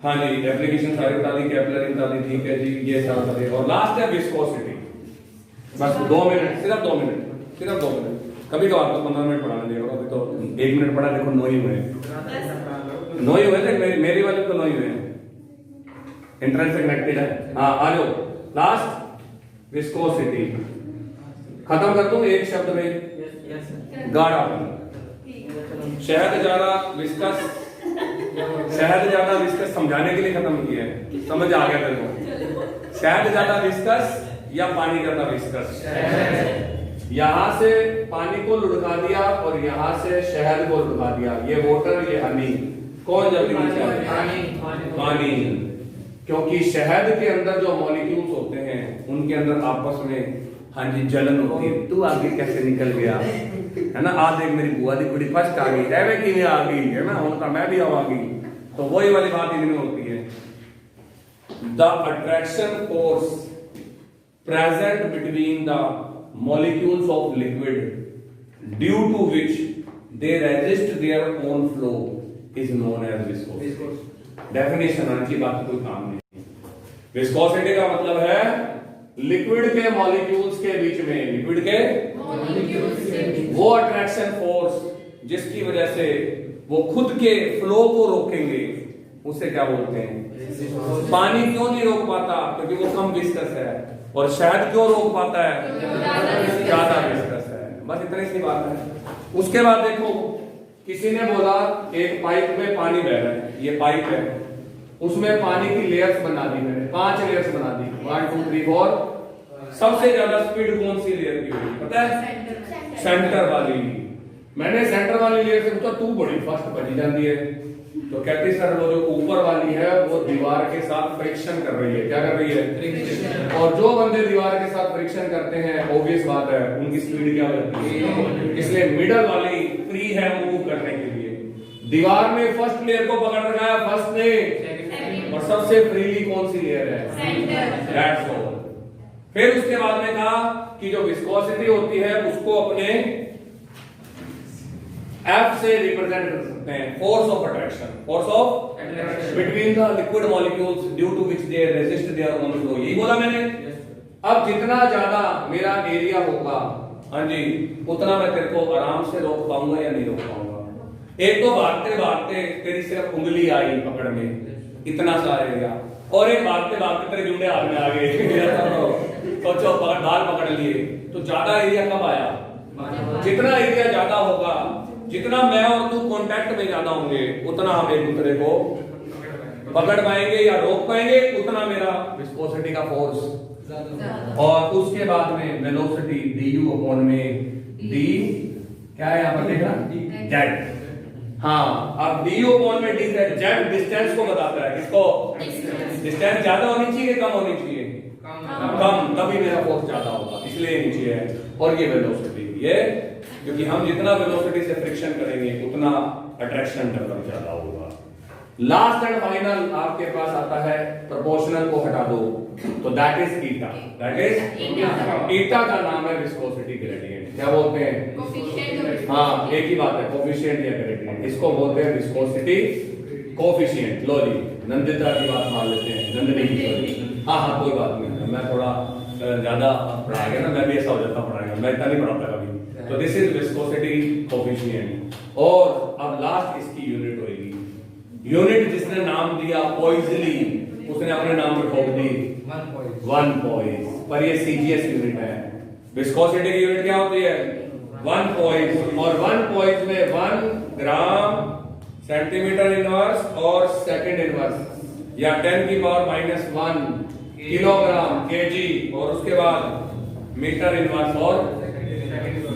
हाँ जी, एप्लीकेशन सारी बता दी, कैपिलरी बता दी, ठीक है जी, ये सारा बता दिया। और लास्ट है विस्कोसिटी। बस 2 मिनट, सिर्फ 2 मिनट, सिर्फ 2 मिनट। कभी तो आपको 15 मिनट पढ़ाने देगा, अभी तो 1 मिनट पढ़ा, देखो 9 ही हुए, 9 ही हुए थे, मेरी वाली तो 9 ही हुए हैं, एंट्रेंस से कनेक्टेड है। हाँ, आ जाओ, लास्ट विस्कोसिटी। खत्म कर दूं एक शब्द में, गाढ़ापन। शहद ज्यादा विस्कस, शहद ज्यादा विस्कस समझाने के लिए खत्म किया है, समझ आ गया तेरे को? शहद ज्यादा विस्कस या पानी ज्यादा विस्कस? यहां से पानी को लुढ़का दिया और यहां से शहद को लुढ़का दिया, ये वाटर, ये हनी, कौन जल्दी नीचे आएगा? पानी। क्योंकि शहद के अंदर जो मॉलिक्यूल्स होते हैं उनके अंदर आपस में, हाँ जी, जलन होती है। तू आगे कैसे निकल गया, है ना? आज देख मेरी बुआ दी कुड़ी फर्स्ट आ गई, ऐवे किवें आ गई, है ना? उनका मैं भी आवागी। तो वही वाली बात इनमें होती है, the attraction force present between the molecules of liquid due to which they resist their own flow is known as viscosity. Definition आने की बात कोई काम नहीं। विस्कोसिटी का मतलब है लिक्विड के मॉलिक्यूल्स के बीच में, लिक्विड के वो अट्रैक्शन फोर्स जिसकी वजह से वो खुद के फ्लो को रोकेंगे, उसे क्या बोलते हैं? पानी क्यों नहीं रोक पाता? क्योंकि वो कम विस्कस है। और शहद क्यों रोक पाता है? ज्यादा विस्कस है। बस इतनी सी बात है। उसके बाद देखो, किसी ने बोला एक पाइप में पानी बह रहा है, ये पाइप है, उसमें पानी की लेयर्स बना दी मैंने, 5 लेयर्स बना दी, 1 2 3 4। सबसे ज्यादा स्पीड कौन सी लेयर की होगी पता है? सेंटर वाली। मैंने सेंटर वाली लेयर से पूछा, तू बड़ी फास्ट बची जाती है, तो कहती सर वो जो ऊपर वाली है वो दीवार के साथ फ्रिक्शन कर रही है। क्या कर रही है? फ्रिक्शन। और जो बंदे दीवार के साथ फ्रिक्शन करते हैं, ऑब्वियस बात है उनकी स्पीड क्या हो जाती है। इसलिए मिडल वाली फ्री है मूव करने के लिए। दीवार में फर्स्ट लेयर को पकड़ रखा है फर्स्ट ने, और सबसे फ्रीली कौन सी लेयर है? सेंटर। That's all. फिर उसके बाद में कहा कि जो विस्कोसिटी होती है उसको अपने F से रिप्रेजेंट कर सकते हैं, force of attraction, force of between the liquid molecules due to which they resist their own flow. यही बोला मैंने। अब जितना ज्यादा मेरा एरिया होगा, हाँ जी, उतना मैं तेरे को आराम से रोक पाऊंगा या नहीं रोक पाऊंगा। एक तो भागते भागते तेरी सिर्फ उंगली आई पकड़ में, इतना सा एरिया, और एक भागते भागते तेरे जुंडे हाथ में आ गए सोचो बाल पकड़ लिए, तो ज्यादा एरिया कब आया? जितना एरिया ज्यादा होगा, जितना मैं और तू कांटेक्ट में ज्यादा होंगे, उतना हम एक दूसरे को पकड़ पाएंगे या रोक पाएंगे, उतना मेरा विस्कोसिटी का फोर्स। और उसके बाद में वेलोसिटी du अपॉन में d क्या है यहां पर देखा? z। हाँ, अब du अपॉन में d z डिस्टेंस को बताता है। किसको? डिस्टेंस ज्यादा होनी चाहिए, कम होनी चाहिए? कम, तभी मेरा फोर्स ज्यादा होगा, इसलिए नीचे है। और ये वेलोसिटी, ये क्योंकि हम जितना वेलोसिटी से फ्रिक्शन करेंगे उतना अट्रैक्शन टर्म ज्यादा होगा। लास्ट एंड फाइनल आपके पास आता है प्रोपोर्शनल को हटा दो, तो that is eta. That is eta का नाम है विस्कोसिटी ग्रेडियंट। क्या बोलते हैं? कोफिशिएंट। हाँ, एक ही बात है, कोफिशिएंट या ग्रेडियंट। इसको बोलते हैं विस्कोसिटी कोफिशिएंट। लो जी, नंदिता की बात मान लेते हैं, नंदिनी की। हाँ हाँ, कोई बात नहीं, मैं थोड़ा ज्यादा पढ़ा गया ना, मैं भी ऐसा हो जाता पढ़ाएगा, मैं इतना नहीं पढ़ाता कभी। तो दिस इज विस्कोसिटी कोफिशिएंट। और अब लास्ट इसकी यूनिट होगी। यूनिट जिसने नाम दिया पॉइजली, उसने अपने नाम पर ठोक दी 1 पॉइज, पर ये सीजीएस यूनिट है। विस्कोसिटी की यूनिट क्या होती है? 1 पॉइज। और 1 पॉइज में 1 ग्राम सेंटीमीटर इनवर्स और सेकंड इनवर्स, या 10 की पावर -1 किलोग्राम केजी, और उसके बाद मीटर इनवर्स। और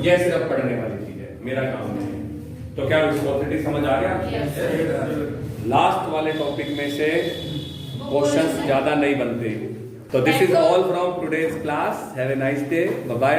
ये सिर्फ पढ़ने वाली चीज है, मेरा काम नहीं है। तो क्या विस्कोसिटी समझ आ गया? लास्ट वाले टॉपिक में से क्वेश्चंस ज्यादा नहीं बनते। तो this is all from today's class. Have a nice day, bye bye.